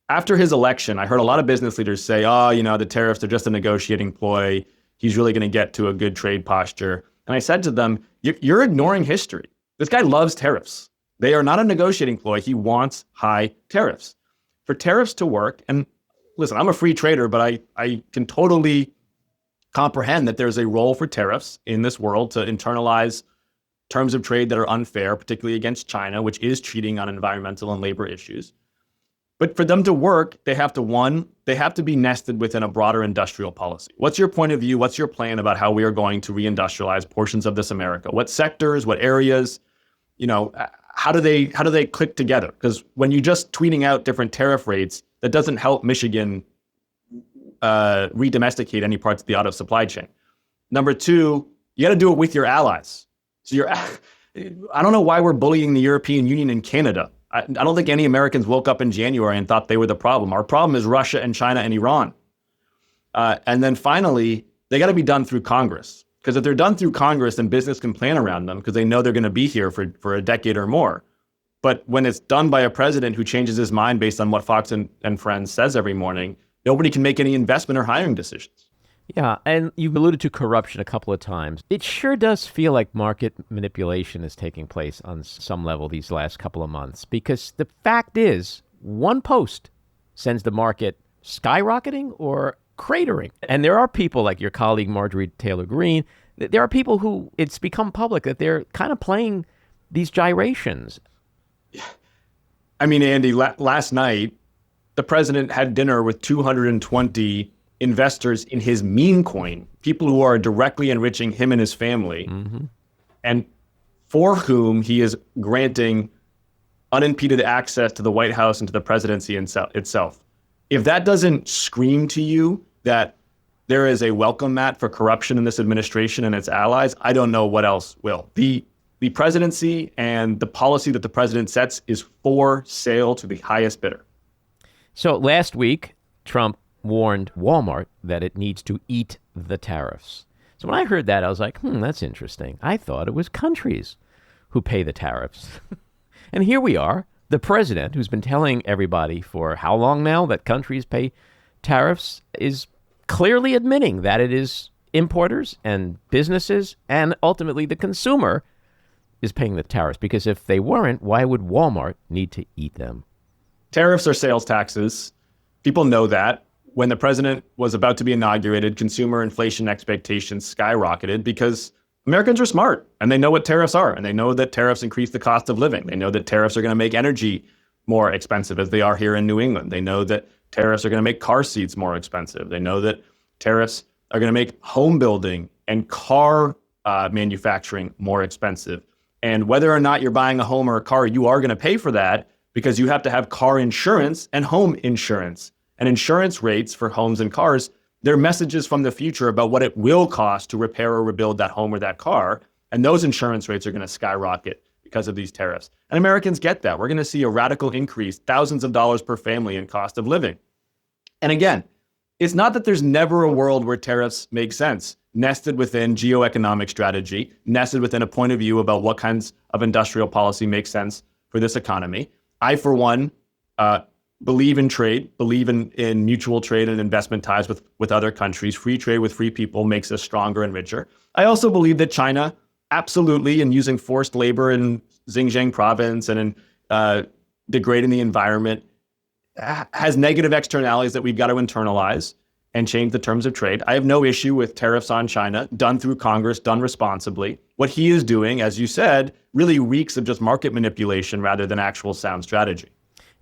After his election, I heard a lot of business leaders say, the tariffs are just a negotiating ploy. He's really going to get to a good trade posture. And I said to them, you're ignoring history. This guy loves tariffs. They are not a negotiating ploy. He wants high tariffs. For tariffs to work, and listen, I'm a free trader, but I can totally comprehend that there's a role for tariffs in this world to internalize terms of trade that are unfair, particularly against China, which is cheating on environmental and labor issues. But for them to work, they have to be nested within a broader industrial policy. What's your point of view? What's your plan about how we are going to reindustrialize portions of this America? What sectors, what areas, how do they click together? Because when you just tweeting out different tariff rates, that doesn't help Michigan redomesticate any parts of the auto supply chain. Number two, you got to do it with your allies. So I don't know why we're bullying the European Union and Canada. I don't think any Americans woke up in January and thought they were the problem. Our problem is Russia and China and Iran. And then finally, they got to be done through Congress. Because if they're done through Congress, then business can plan around them because they know they're going to be here for a decade or more. But when it's done by a president who changes his mind based on what Fox and Friends says every morning, nobody can make any investment or hiring decisions. Yeah, and you've alluded to corruption a couple of times. It sure does feel like market manipulation is taking place on some level these last couple of months, because the fact is, one post sends the market skyrocketing or cratering. And there are people like your colleague Marjorie Taylor Greene, there are people who it's become public that they're kind of playing these gyrations. I mean, Andy, last night, the president had dinner with 220 investors in his meme coin, people who are directly enriching him and his family, and for whom he is granting unimpeded access to the White House and to the presidency itself. If that doesn't scream to you that there is a welcome mat for corruption in this administration and its allies, I don't know what else will. The presidency and the policy that the president sets is for sale to the highest bidder. So last week, Trump warned Walmart that it needs to eat the tariffs. So when I heard that, I was like, that's interesting. I thought it was countries who pay the tariffs. And here we are, the president, who's been telling everybody for how long now that countries pay tariffs, is clearly admitting that it is importers and businesses and ultimately the consumer is paying the tariffs. Because if they weren't, why would Walmart need to eat them? Tariffs are sales taxes. People know that. When the president was about to be inaugurated, consumer inflation expectations skyrocketed because Americans are smart and they know what tariffs are. And they know that tariffs increase the cost of living. They know that tariffs are going to make energy more expensive as they are here in New England. They know that tariffs are going to make car seats more expensive. They know that tariffs are going to make home building and car manufacturing more expensive. And whether or not you're buying a home or a car, you are going to pay for that because you have to have car insurance and home insurance. And insurance rates for homes and cars, they're messages from the future about what it will cost to repair or rebuild that home or that car. And those insurance rates are going to skyrocket because of these tariffs. And Americans get that. We're going to see a radical increase, thousands of dollars per family in cost of living. And again, it's not that there's never a world where tariffs make sense, nested within geoeconomic strategy, nested within a point of view about what kinds of industrial policy makes sense for this economy. I, for one, believe in trade, believe in mutual trade and investment ties with other countries. Free trade with free people makes us stronger and richer. I also believe that China, absolutely, in using forced labor in Xinjiang province and in degrading the environment, has negative externalities that we've got to internalize and change the terms of trade. I have no issue with tariffs on China, done through Congress, done responsibly. What he is doing, as you said, really reeks of just market manipulation rather than actual sound strategy.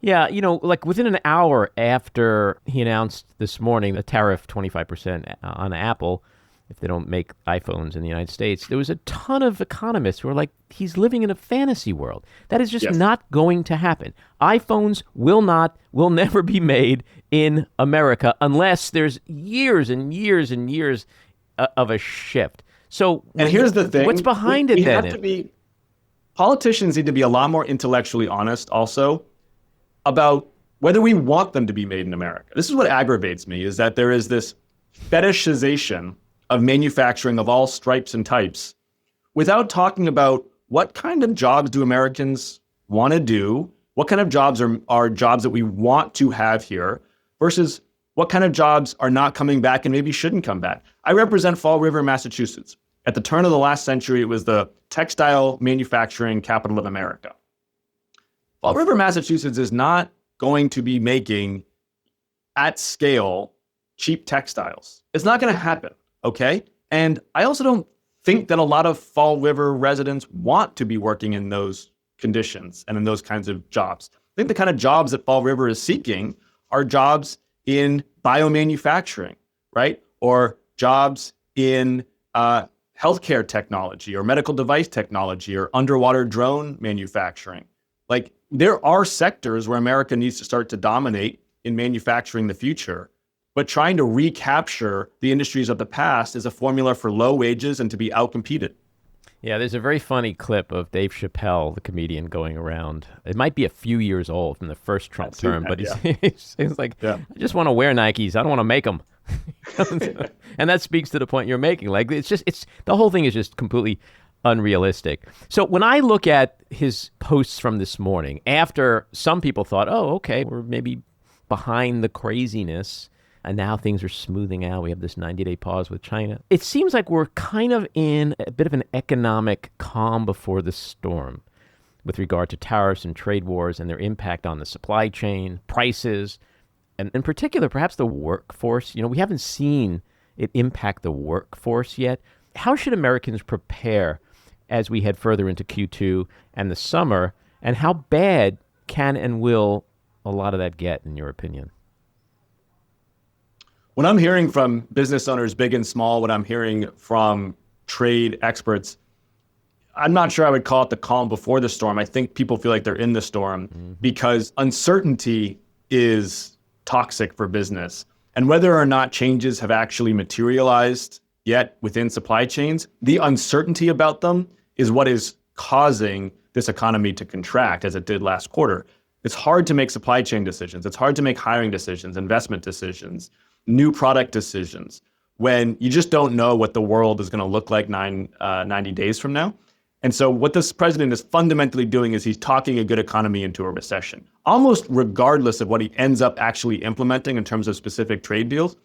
Yeah, like within an hour after he announced this morning the tariff 25% on Apple, if they don't make iPhones in the United States, there was a ton of economists who were like, he's living in a fantasy world. That is just not going to happen. iPhones will never be made in America unless there's years and years and years of a shift. So, and here's the thing. What's behind it then? Politicians need to be a lot more intellectually honest also about whether we want them to be made in America. This is what aggravates me, is that there is this fetishization of manufacturing of all stripes and types without talking about what kind of jobs do Americans want to do, what kind of jobs are jobs that we want to have here versus what kind of jobs are not coming back and maybe shouldn't come back. I represent Fall River, Massachusetts. At the turn of the last century, it was the textile manufacturing capital of America. Fall River, Massachusetts is not going to be making at scale cheap textiles. It's not going to happen, okay? And I also don't think that a lot of Fall River residents want to be working in those conditions and in those kinds of jobs. I think the kind of jobs that Fall River is seeking are jobs in biomanufacturing, right? Or jobs in healthcare technology or medical device technology or underwater drone manufacturing. Like, there are sectors where America needs to start to dominate in manufacturing the future, but trying to recapture the industries of the past is a formula for low wages and to be outcompeted. Yeah, there's a very funny clip of Dave Chappelle, the comedian, going around. It might be a few years old from the first Trump term, but he's like, I just want to wear Nikes. I don't want to make them. And that speaks to the point you're making. Like, it's the whole thing is just completely unrealistic. So when I look at his posts from this morning, after some people thought, oh, okay, we're maybe behind the craziness, and now things are smoothing out. We have this 90-day pause with China. It seems like we're kind of in a bit of an economic calm before the storm with regard to tariffs and trade wars and their impact on the supply chain, prices, and in particular, perhaps the workforce. We haven't seen it impact the workforce yet. How should Americans prepare as we head further into Q2 and the summer? And how bad can and will a lot of that get, in your opinion? What I'm hearing from business owners, big and small, what I'm hearing from trade experts, I'm not sure I would call it the calm before the storm. I think people feel like they're in the storm because uncertainty is toxic for business. And whether or not changes have actually materialized yet within supply chains, the uncertainty about them is what is causing this economy to contract as it did last quarter. It's hard to make supply chain decisions. It's hard to make hiring decisions, investment decisions, new product decisions, when you just don't know what the world is going to look like 90 days from now. And so what this president is fundamentally doing is he's talking a good economy into a recession, almost regardless of what he ends up actually implementing in terms of specific trade deals.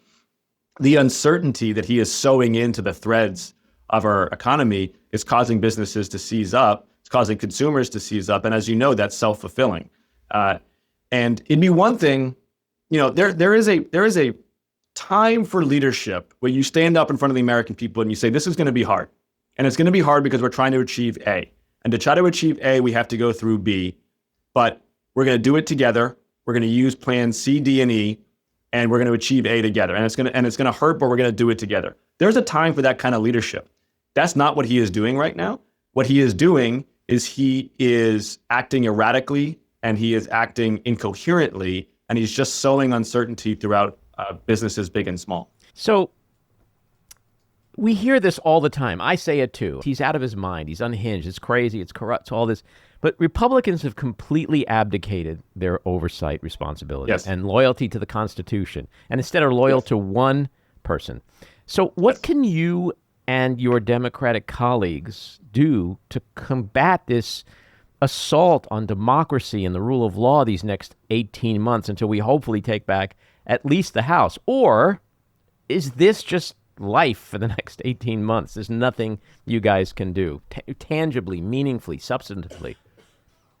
The uncertainty that he is sewing into the threads of our economy is causing businesses to seize up. It's causing consumers to seize up. And as you know, that's self-fulfilling. And it'd be one thing, there is a time for leadership where you stand up in front of the American people and you say, this is going to be hard. And it's going to be hard because we're trying to achieve A. And to try to achieve A, we have to go through B. But we're going to do it together. We're going to use plans C, D, and E, and we're going to achieve A together. And it's going to hurt, but we're going to do it together. There's a time for that kind of leadership. That's not what he is doing right now. What he is doing is he is acting erratically and he is acting incoherently, and he's just sowing uncertainty throughout businesses big and small. So we hear this all the time. I say it too. He's out of his mind. He's unhinged. It's crazy. It's corrupt. It's all this. But Republicans have completely abdicated their oversight responsibilities and loyalty to the Constitution, and instead are loyal to one person. So what can you and your Democratic colleagues do to combat this assault on democracy and the rule of law these next 18 months until we hopefully take back at least the House? Or is this just life for the next 18 months? There's nothing you guys can do tangibly, meaningfully, substantively.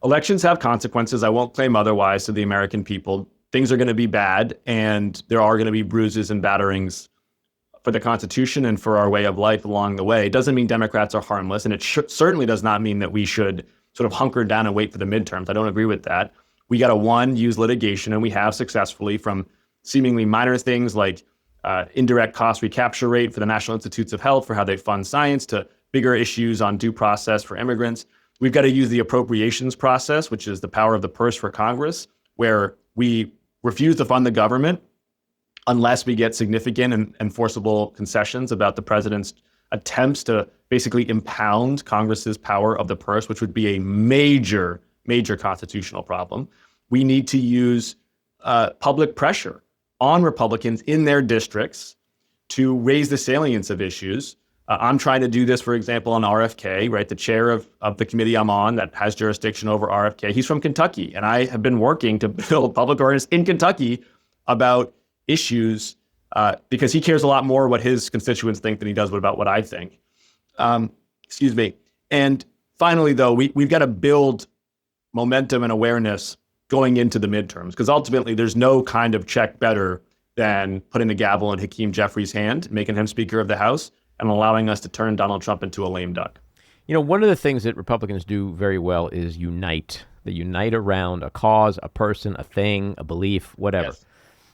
Elections have consequences. I won't claim otherwise to the American people. Things are going to be bad, and there are going to be bruises and batterings for the Constitution and for our way of life along the way. It doesn't mean Democrats are harmless, and it certainly does not mean that we should sort of hunker down and wait for the midterms. I don't agree with that. We got to, use litigation, and we have successfully, from seemingly minor things like indirect cost recapture rate for the National Institutes of Health for how they fund science, to bigger issues on due process for immigrants. We've got to use the appropriations process, which is the power of the purse for Congress, where we refuse to fund the government unless we get significant and enforceable concessions about the president's attempts to basically impound Congress's power of the purse, which would be a major, major constitutional problem. We need to use public pressure on Republicans in their districts to raise the salience of issues. I'm trying to do this, for example, on RFK, right? The chair of the committee I'm on that has jurisdiction over RFK, he's from Kentucky. And I have been working to build public awareness in Kentucky about issues because he cares a lot more what his constituents think than he does about what I think. And finally, though, we've got to build momentum and awareness going into the midterms, because ultimately there's no kind of check better than putting the gavel in Hakeem Jeffries' hand, making him Speaker of the House, and allowing us to turn Donald Trump into a lame duck. One of the things that Republicans do very well is unite. They unite around a cause, a person, a thing, a belief, whatever. Yes.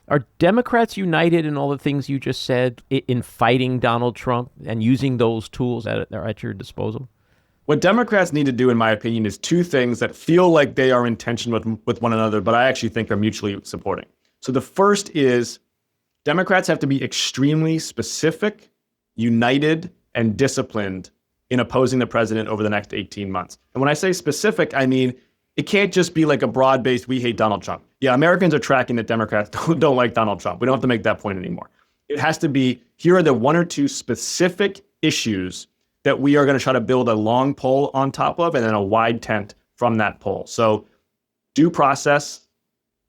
Are Democrats united in all the things you just said in fighting Donald Trump and using those tools at your disposal? What Democrats need to do, in my opinion, is two things that feel like they are in tension with one another, but I actually think are mutually supporting. So the first is Democrats have to be extremely specific, united, and disciplined in opposing the president over the next 18 months. And when I say specific, I mean, it can't just be like a broad-based, we hate Donald Trump. Yeah, Americans are tracking that Democrats don't like Donald Trump. We don't have to make that point anymore. It has to be, here are the one or two specific issues that we are going to try to build a long pole on top of and then a wide tent from that pole. So due process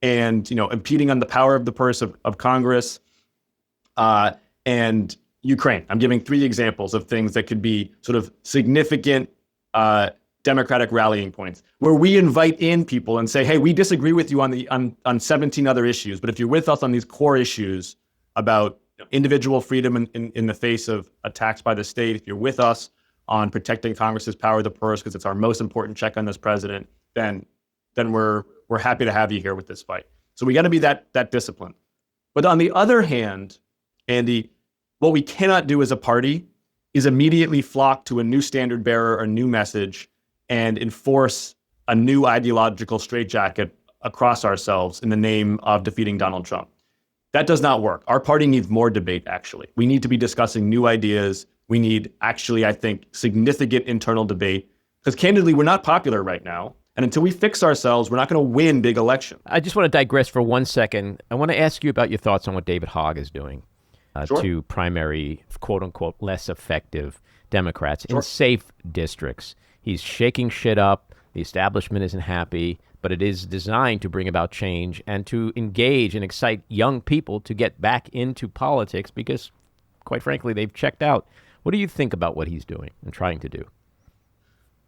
and, impeding on the power of the purse of Congress and Ukraine. I'm giving three examples of things that could be sort of significant Democratic rallying points, where we invite in people and say, hey, we disagree with you on 17 other issues, but if you're with us on these core issues about individual freedom in the face of attacks by the state, if you're with us on protecting Congress's power of the purse, because it's our most important check on this president, then we're we're happy to have you here with this fight. So we got to be that disciplined. But on the other hand, Andy, what we cannot do as a party is immediately flock to a new standard bearer, a new message, and enforce a new ideological straitjacket across ourselves in the name of defeating Donald Trump. That does not work. Our party needs more debate, actually. We need to be discussing new ideas. We need, actually, I think, significant internal debate, because candidly, we're not popular right now. And until we fix ourselves, we're not going to win big elections. I just want to digress for 1 second. I want to ask you about your thoughts on what David Hogg is doing Sure. to primary, quote unquote, less effective Democrats Sure. in safe districts. He's shaking shit up. The establishment isn't happy, but it is designed to bring about change and to engage and excite young people to get back into politics because, quite frankly, they've checked out. What do you think about what he's doing and trying to do?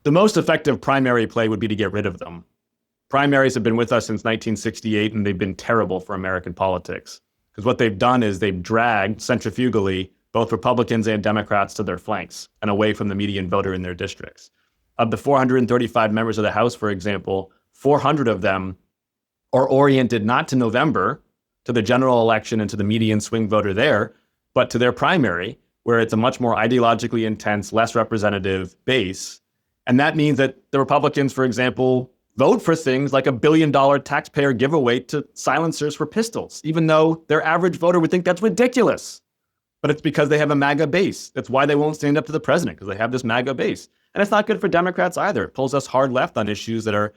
The most effective primary play would be to get rid of them. Primaries have been with us since 1968, and they've been terrible for American politics. Because what they've done is they've dragged centrifugally both Republicans and Democrats to their flanks and away from the median voter in their districts. Of the 435 members of the House, for example, 400 of them are oriented not to November, to the general election and to the median swing voter there, but to their primary, where it's a much more ideologically intense, less representative base. And that means that the Republicans, for example, vote for things like $1 billion taxpayer giveaway to silencers for pistols, even though their average voter would think that's ridiculous. But it's because they have a MAGA base. That's why they won't stand up to the president, because they have this MAGA base. And it's not good for Democrats either. It pulls us hard left on issues that are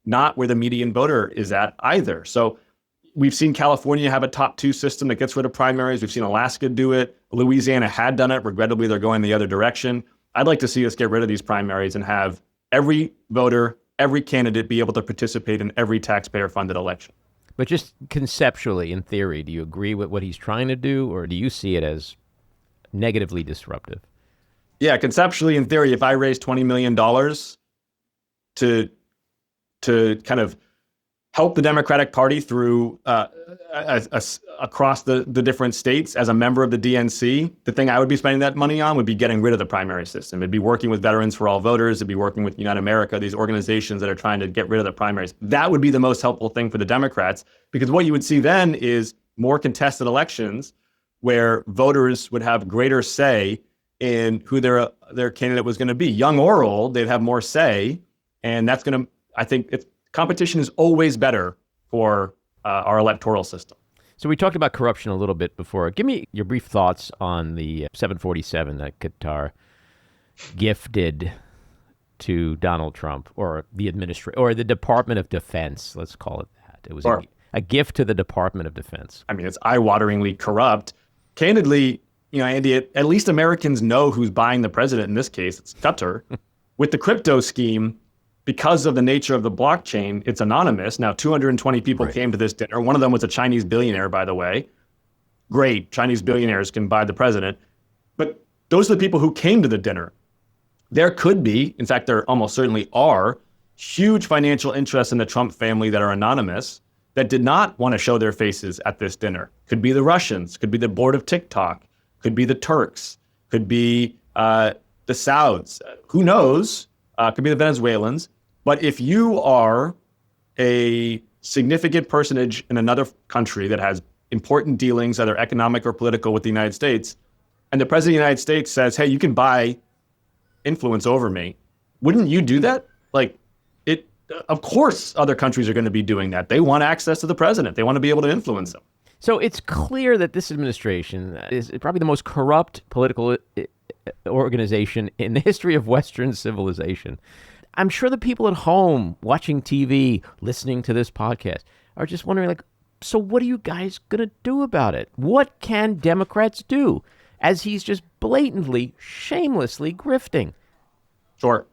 not where the median voter is at either. So we've seen California have a top two system that gets rid of primaries. We've seen Alaska do it. Louisiana had done it. Regrettably, they're going the other direction. I'd like to see us get rid of these primaries and have every voter, every candidate be able to participate in every taxpayer-funded election. But just conceptually, in theory, do you agree with what he's trying to do, or do you see it as negatively disruptive? Yeah, conceptually, in theory, if I raise $20 million to kind of help the Democratic Party through across the different states as a member of the DNC, the thing I would be spending that money on would be getting rid of the primary system. It'd be working with Veterans for All Voters. It'd be working with Unite America, these organizations that are trying to get rid of the primaries. That would be the most helpful thing for the Democrats, because what you would see then is more contested elections where voters would have greater say in who their candidate was going to be. Young or old, they'd have more say. And that's going to, I think, competition is always better for our electoral system. So we talked about corruption a little bit before. Give me your brief thoughts on the 747 that Qatar gifted to Donald Trump, or the or the Department of Defense. Let's call it that. It was a gift to the Department of Defense. I mean, it's eye-wateringly corrupt. Candidly, Andy, at least Americans know who's buying the president in this case. It's Qatar. With the crypto scheme, because of the nature of the blockchain, it's anonymous. Now, 220 people came to this dinner. One of them was a Chinese billionaire, by the way. Great, Chinese billionaires can buy the president. But those are the people who came to the dinner. There could be, in fact, there almost certainly are, huge financial interests in the Trump family that are anonymous that did not want to show their faces at this dinner. Could be the Russians, could be the board of TikTok, could be the Turks, could be the Sauds. Who knows? Could be the Venezuelans. But if you are a significant personage in another country that has important dealings, either economic or political, with the United States, and the president of the United States says, hey, you can buy influence over me, wouldn't you do that? Of course, other countries are going to be doing that. They want access to the president. They want to be able to influence him. So it's clear that this administration is probably the most corrupt political organization in the history of Western civilization. I'm sure the people at home watching TV, listening to this podcast, are just wondering, so what are you guys going to do about it? What can Democrats do as he's just blatantly, shamelessly grifting? Sure.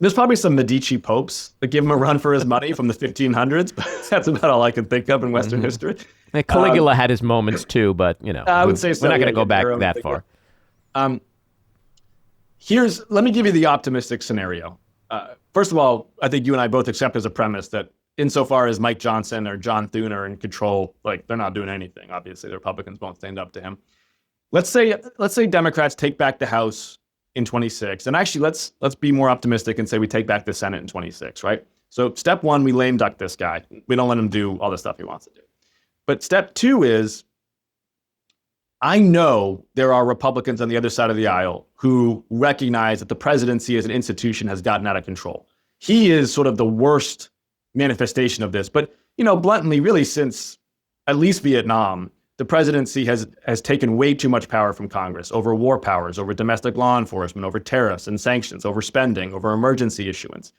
There's probably some Medici popes that give him a run for his money from the 1500s, but that's about all I can think of in Western history. And Caligula had his moments too, but I would say so. We're not going to go back that far. Let me give you the optimistic scenario. First of all, I think you and I both accept as a premise that insofar as Mike Johnson or John Thune are in control, they're not doing anything. Obviously, the Republicans won't stand up to him. Let's say Democrats take back the House in 26, and actually let's be more optimistic and say we take back the Senate in 26, right? So step one, we lame duck this guy. We don't let him do all the stuff he wants to do. But step two is, I know there are Republicans on the other side of the aisle who recognize that the presidency as an institution has gotten out of control. He is sort of the worst manifestation of this. But, bluntly, really since at least Vietnam, the presidency has taken way too much power from Congress over war powers, over domestic law enforcement, over tariffs and sanctions, over spending, over emergency issuance.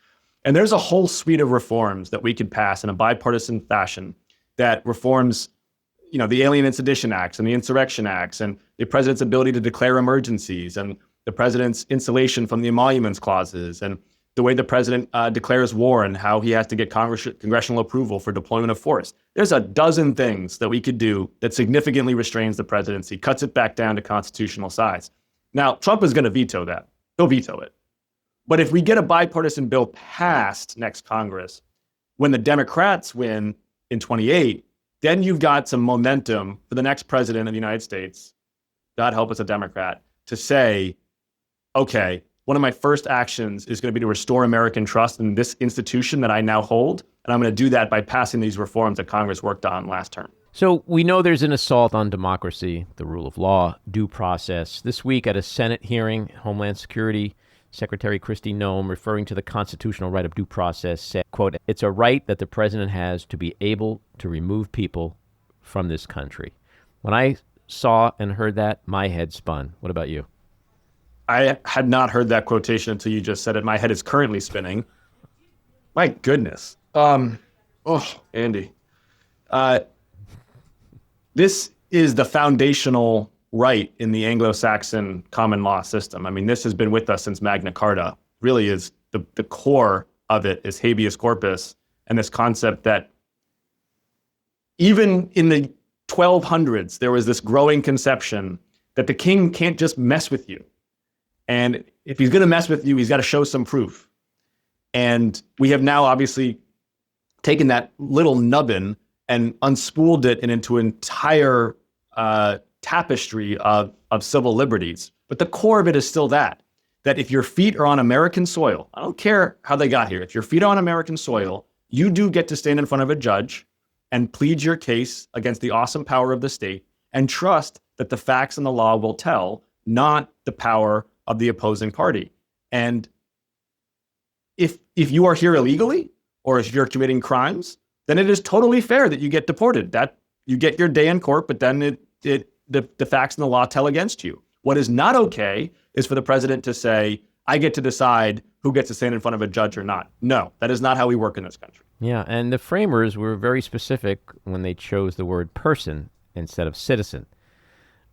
And there's a whole suite of reforms that we could pass in a bipartisan fashion that reforms, the Alien and Sedition Acts and the Insurrection Acts and the president's ability to declare emergencies and the president's insulation from the emoluments clauses and the way the president declares war and how he has to get congressional approval for deployment of force. There's a dozen things that we could do that significantly restrains the presidency, cuts it back down to constitutional size. Now, Trump is going to veto that. He'll veto it. But if we get a bipartisan bill passed next Congress, when the Democrats win in 28, then you've got some momentum for the next president of the United States, God help us, a Democrat, to say, okay, one of my first actions is going to be to restore American trust in this institution that I now hold. And I'm going to do that by passing these reforms that Congress worked on last term. So we know there's an assault on democracy, the rule of law, due process. This week at a Senate hearing, Homeland Security Secretary Kristi Noem, referring to the constitutional right of due process, said, quote, "It's a right that the president has to be able to remove people from this country." When I saw and heard that, my head spun. What about you? I had not heard that quotation until you just said it. My head is currently spinning. My goodness. Andy. This is the foundational right in the Anglo-Saxon common law system. I mean, this has been with us since Magna Carta. Really is the core of it is habeas corpus and this concept that even in the 1200s, there was this growing conception that the king can't just mess with you. And if he's going to mess with you, he's got to show some proof. And we have now obviously taken that little nubbin and unspooled it into an entire tapestry of civil liberties. But the core of it is still that if your feet are on American soil, I don't care how they got here, if your feet are on American soil, you do get to stand in front of a judge and plead your case against the awesome power of the state and trust that the facts and the law will tell, not the power of the opposing party. And if you are here illegally, or if you're committing crimes, then it is totally fair that you get deported. That you get your day in court, but then the facts and the law tell against you. What is not okay is for the president to say, I get to decide who gets to stand in front of a judge or not. No, that is not how we work in this country. Yeah, and the framers were very specific when they chose the word person instead of citizen.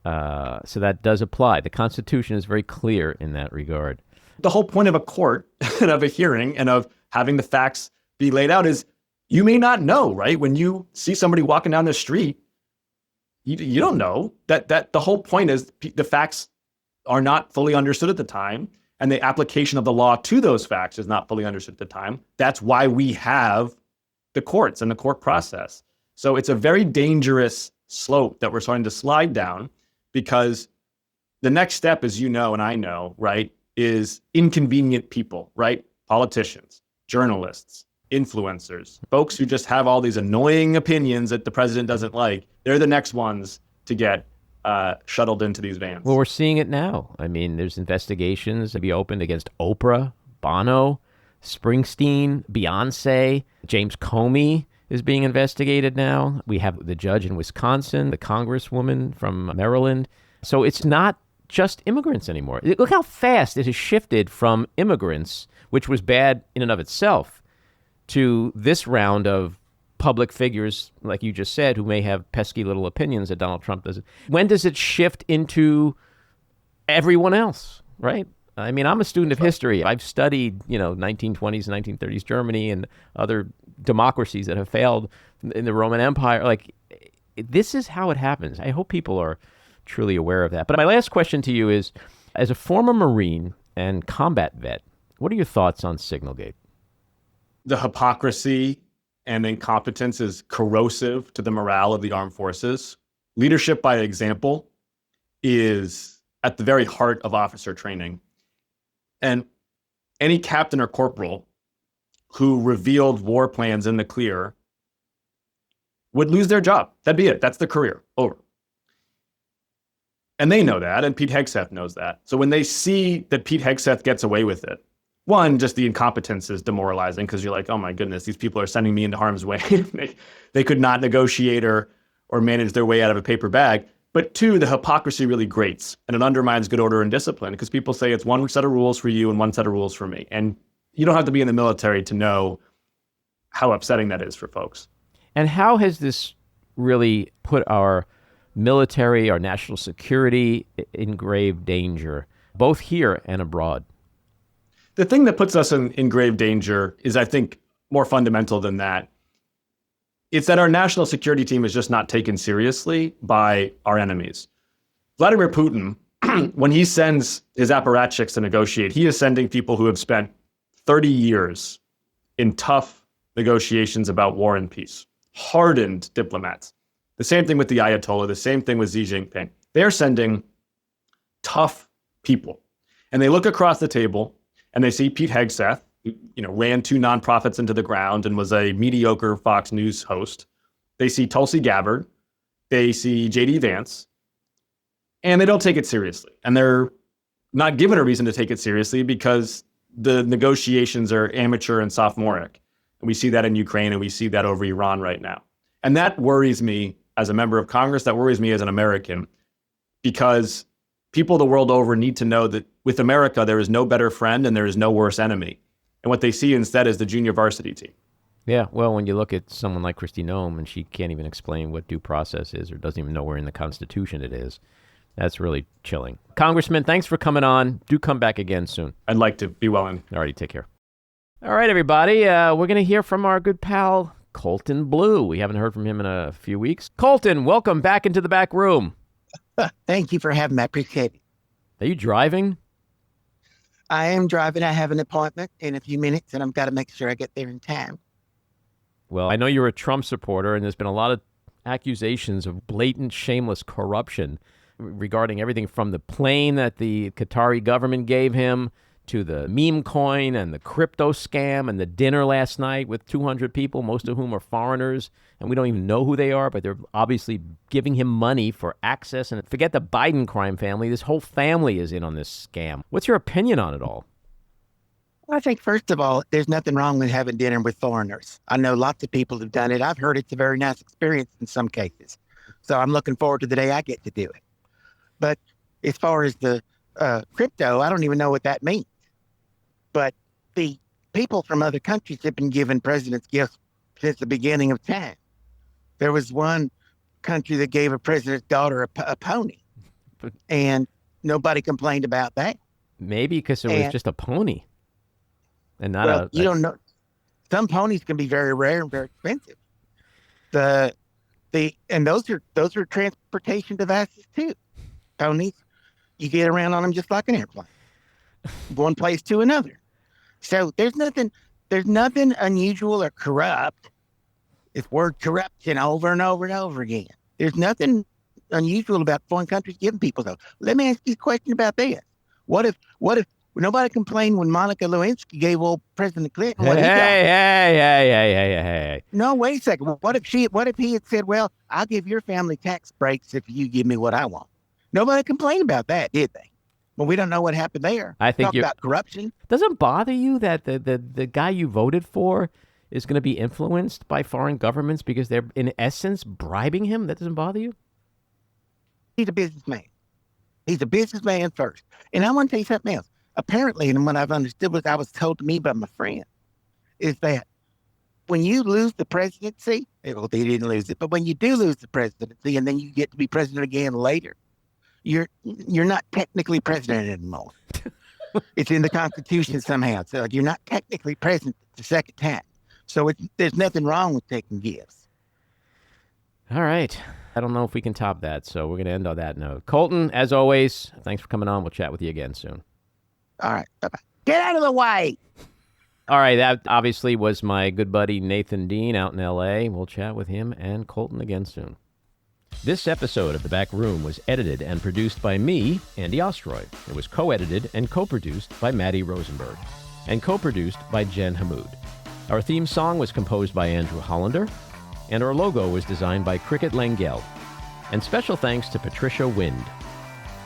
So that does apply. The Constitution is very clear in that regard. The whole point of a court and of a hearing and of having the facts be laid out is you may not know, right? When you see somebody walking down the street, you don't know. That the whole point is the facts are not fully understood at the time, and the application of the law to those facts is not fully understood at the time. That's why we have the courts and the court process. So it's a very dangerous slope that we're starting to slide down, because the next step, as you know and I know, right, is inconvenient people, right? Politicians, journalists, influencers, folks who just have all these annoying opinions that the president doesn't like. They're the next ones to get shuttled into these vans. Well, we're seeing it now. I mean, there's investigations to be opened against Oprah, Bono, Springsteen, Beyonce, James Comey is being investigated now. We have the judge in Wisconsin, the congresswoman from Maryland. So it's not just immigrants anymore. Look how fast it has shifted from immigrants, which was bad in and of itself, to this round of public figures, like you just said, who may have pesky little opinions that Donald Trump doesn't. When does it shift into everyone else, right? I mean, I'm a student of history. I've studied, 1920s, 1930s Germany and other democracies that have failed in the Roman Empire. Like, this is how it happens. I hope people are truly aware of that. But my last question to you is, as a former Marine and combat vet, what are your thoughts on SignalGate? The hypocrisy and incompetence is corrosive to the morale of the armed forces. Leadership by example is at the very heart of officer training. And any captain or corporal who revealed war plans in the clear would lose their job. That'd be it. That's the career. Over. And they know that, and Pete Hegseth knows that. So when they see that Pete Hegseth gets away with it, one, just the incompetence is demoralizing because you're like, oh my goodness, these people are sending me into harm's way. They could not negotiate or manage their way out of a paper bag. But two, the hypocrisy really grates, and it undermines good order and discipline because people say it's one set of rules for you and one set of rules for me. And you don't have to be in the military to know how upsetting that is for folks. And how has this really put our military, our national security in grave danger, both here and abroad? The thing that puts us in grave danger is, I think, more fundamental than that. It's that our national security team is just not taken seriously by our enemies. Vladimir Putin, when he sends his apparatchiks to negotiate, he is sending people who have spent 30 years in tough negotiations about war and peace. Hardened diplomats. The same thing with the Ayatollah, the same thing with Xi Jinping. They're sending tough people. And they look across the table and they see Pete Hegseth, who, ran 2 nonprofits into the ground and was a mediocre Fox News host. They see Tulsi Gabbard. They see J.D. Vance. And they don't take it seriously. And they're not given a reason to take it seriously because the negotiations are amateur and sophomoric. And we see that in Ukraine, and we see that over Iran right now. And that worries me as a member of Congress. That worries me as an American, because people the world over need to know that with America, there is no better friend and there is no worse enemy. And what they see instead is the junior varsity team. Yeah, well, when you look at someone like Kristi Noem and she can't even explain what due process is or doesn't even know where in the Constitution it is, that's really chilling. Congressman, thanks for coming on. Do come back again soon. I'd like to. Be well in. All righty, take care. All right, everybody. We're going to hear from our good pal, Colton Blue. We haven't heard from him in a few weeks. Colton, welcome back into the back room. Thank you for having me. I appreciate it. Are you driving? I am driving. I have an appointment in a few minutes, and I've got to make sure I get there in time. Well, I know you're a Trump supporter, and there's been a lot of accusations of blatant, shameless corruption regarding everything from the plane that the Qatari government gave him to the meme coin and the crypto scam and the dinner last night with 200 people, most of whom are foreigners, and we don't even know who they are, but they're obviously giving him money for access. And forget the Biden crime family. This whole family is in on this scam. What's your opinion on it all? Well, I think, first of all, there's nothing wrong with having dinner with foreigners. I know lots of people who've done it. I've heard it's a very nice experience in some cases. So I'm looking forward to the day I get to do it. But as far as the crypto, I don't even know what that means. But the people from other countries have been giving presidents gifts since the beginning of time. There was one country that gave a president's daughter a pony, and nobody complained about that. Maybe because it was just a pony, and not you don't know. Some ponies can be very rare and very expensive. And those are transportation devices too. Ponies, you get around on them just like an airplane, one place to another. So there's nothing unusual or corrupt. It's word corruption over and over and over again. There's nothing unusual about foreign countries giving people those. Let me ask you a question about this. What if nobody complained when Monica Lewinsky gave old President Clinton what he got? Hey. No, wait a second. What if he had said, well, I'll give your family tax breaks if you give me what I want? Nobody complained about that, did they? Well, we don't know what happened there. I think Talk about corruption. Doesn't bother you that the guy you voted for is going to be influenced by foreign governments because they're, in essence, bribing him? That doesn't bother you? He's a businessman. He's a businessman first. And I want to tell you something else. Apparently, and what I've understood, what I was told to me by my friend, is that when you lose the presidency, well, they didn't lose it, but when you do lose the presidency and then you get to be president again later, you're not technically president anymore. It's in the Constitution somehow. So you're not technically president the second time. So there's nothing wrong with taking gifts. All right. I don't know if we can top that, so we're going to end on that note. Colton, as always, thanks for coming on. We'll chat with you again soon. All right. Bye-bye. Get out of the way. All right. That obviously was my good buddy Nathan Dean out in L.A. We'll chat with him and Colton again soon. This episode of The Back Room was edited and produced by me, Andy Ostroy. It was co-edited and co-produced by Maddie Rosenberg and co-produced by Jen Hammoud. Our theme song was composed by Andrew Hollander, and our logo was designed by Cricket Langell. And special thanks to Patricia Wind.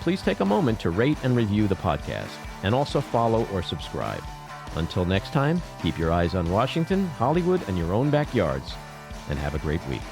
Please take a moment to rate and review the podcast, and also follow or subscribe. Until next time, keep your eyes on Washington, Hollywood, and your own backyards, and have a great week.